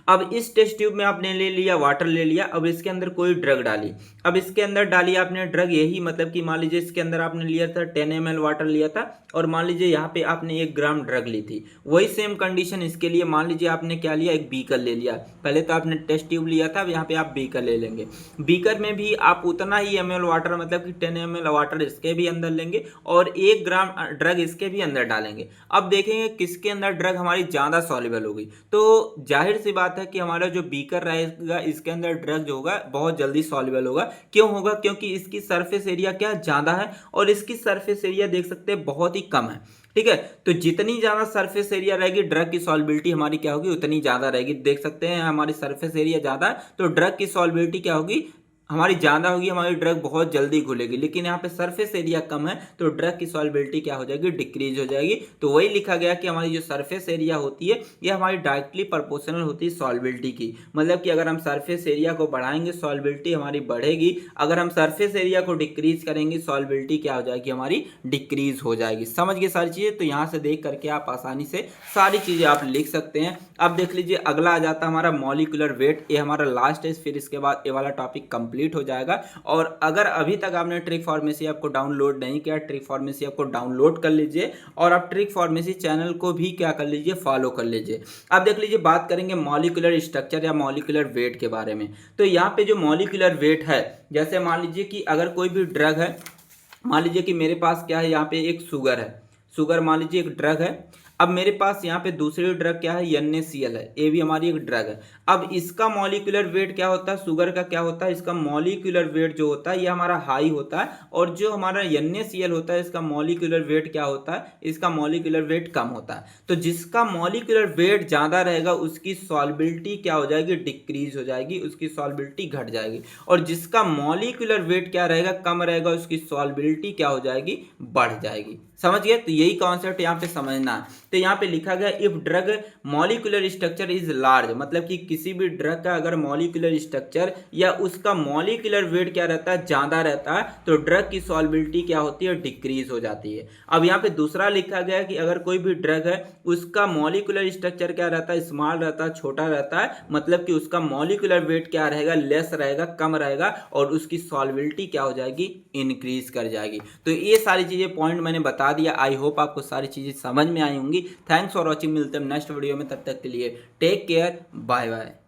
अब इस टेस्ट ट्यूब में आपने ले लिया वाटर ले लिया, अब इसके अंदर कोई ड्रग डाली। अब इसके अंदर डाली आपने ड्रग, यही मतलब कि मान लीजिए इसके अंदर आपने लिया था 10 ml वाटर लिया था और मान लीजिए यहाँ पे आपने 1 ग्राम ड्रग ली थी। वही सेम कंडीशन इसके लिए, मान लीजिए आपने क्या लिया, एक बीकर ले लिया। पहले तो आपने टेस्ट ट्यूब लिया था, अब यहाँ पे आप बीकर ले लेंगे। बीकर में भी आप उतना ही ml वाटर मतलब कि 10 ml वाटर इसके भी अंदर लेंगे और 1 ग्राम ड्रग इसके भी अंदर डालेंगे। अब देखेंगे किसके अंदर ड्रग हमारी ज़्यादा सॉल्युबल होगी। तो जाहिर सी बात है कि हमारा जो बीकर रहेगा इसके अंदर ड्रग जो होगा बहुत जल्दी सॉल्युबल होगा। क्यों होगा? क्योंकि इसकी सरफेस एरिया क्या ज़्यादा है और इसकी सरफेस एरिया देख सकते हैं बहुत ही कम है। ठीक है, तो जितनी ज़्यादा सरफेस एरिया रहेगी ड्रग की सॉल्बिलिटी हमारी क्या होगी, उतनी ज़्यादा रहेगी। देख सकते हैं हमारी सरफेस एरिया ज़्यादा है तो ड्रग की सॉल्बिलिटी क्या होगी, हमारी ज़्यादा होगी, हमारी ड्रग बहुत जल्दी घुलेगी। लेकिन यहाँ पे सरफेस एरिया कम है तो ड्रग की सॉल्बिलिटी क्या हो जाएगी, डिक्रीज हो जाएगी। तो वही लिखा गया कि हमारी जो सरफेस एरिया होती है ये हमारी डायरेक्टली प्रोपोर्शनल होती है सॉल्बिलिटी की, मतलब कि अगर हम सरफेस एरिया को बढ़ाएंगे सॉल्बिलिटी हमारी बढ़ेगी, अगर हम सरफेस एरिया को डिक्रीज करेंगे सॉल्बिलिटी क्या हो जाएगी, हमारी डिक्रीज हो जाएगी। समझ गए सारी चीज़ें? तो यहाँ से देख करके आप आसानी से सारी चीज़ें आप लिख सकते हैं। अब देख लीजिए अगला आ जाता है हमारा मॉलिक्यूलर वेट, ये हमारा लास्ट है, फिर इसके बाद ये वाला टॉपिक कंप्लीट हो जाएगा। और अगर अभी तक आपने ट्रिक फार्मेसी ऐप को डाउनलोड नहीं किया, ट्रिक फार्मेसी ऐप को डाउनलोड कर लीजिए और आप ट्रिक फार्मेसी चैनल को भी क्या कर लीजिए, फॉलो कर लीजिए। अब देख लीजिए बात करेंगे मॉलिक्यूलर स्ट्रक्चर या मॉलिक्यूलर वेट के बारे में। तो यहाँ पे जो मॉलिक्यूलर वेट है, जैसे मान लीजिए कि अगर कोई भी ड्रग है, मान लीजिए कि मेरे पास क्या है, यहाँ पे एक शुगर है, शुगर मान लीजिए एक ड्रग है। अब मेरे पास यहाँ पे दूसरी ड्रग क्या है, NaCl है, ये भी हमारी एक ड्रग है। अब इसका मॉलिक्यूलर वेट क्या होता है, शुगर का क्या होता है, इसका मॉलिक्यूलर वेट जो होता है ये हमारा हाई होता है, और जो हमारा NaCl होता है इसका मॉलिक्यूलर वेट क्या होता है, इसका मॉलिक्यूलर वेट कम होता है। तो जिसका मॉलिक्यूलर वेट ज़्यादा रहेगा उसकी सॉल्बिलिटी क्या हो जाएगी, डिक्रीज हो जाएगी, उसकी सॉल्बिलिटी घट जाएगी। और जिसका मॉलिक्यूलर वेट क्या रहेगा, कम रहेगा, उसकी सॉल्बिलिटी क्या हो जाएगी, बढ़ जाएगी। समझ गए? तो यही कॉन्सेप्ट यहाँ पे समझना है। तो यहाँ पे लिखा गया if drug molecular structure is large, मतलब कि किसी भी ड्रग का अगर मॉलिक्यूलर स्ट्रक्चर या उसका मॉलिक्यूलर वेट क्या रहता है, ज़्यादा रहता है, तो ड्रग की सॉल्बिलिटी क्या होती है, डिक्रीज हो जाती है। अब यहाँ पे दूसरा लिखा गया कि अगर कोई भी ड्रग है उसका मॉलिक्यूलर स्ट्रक्चर क्या रहता है, स्मॉल रहता है, छोटा रहता है, मतलब कि उसका मॉलिक्यूलर वेट क्या रहेगा, लेस रहेगा, कम रहेगा, और उसकी सॉल्बिलिटी क्या हो जाएगी, इंक्रीज कर जाएगी। तो ये सारी चीज़ें पॉइंट मैंने बता दिया। आई होप आपको सारी चीज़ें समझ में आई होंगी। थैंक्स फॉर वॉचिंग, मिलते हैं नेक्स्ट वीडियो में, तब तक के लिए टेक केयर, बाय बाय।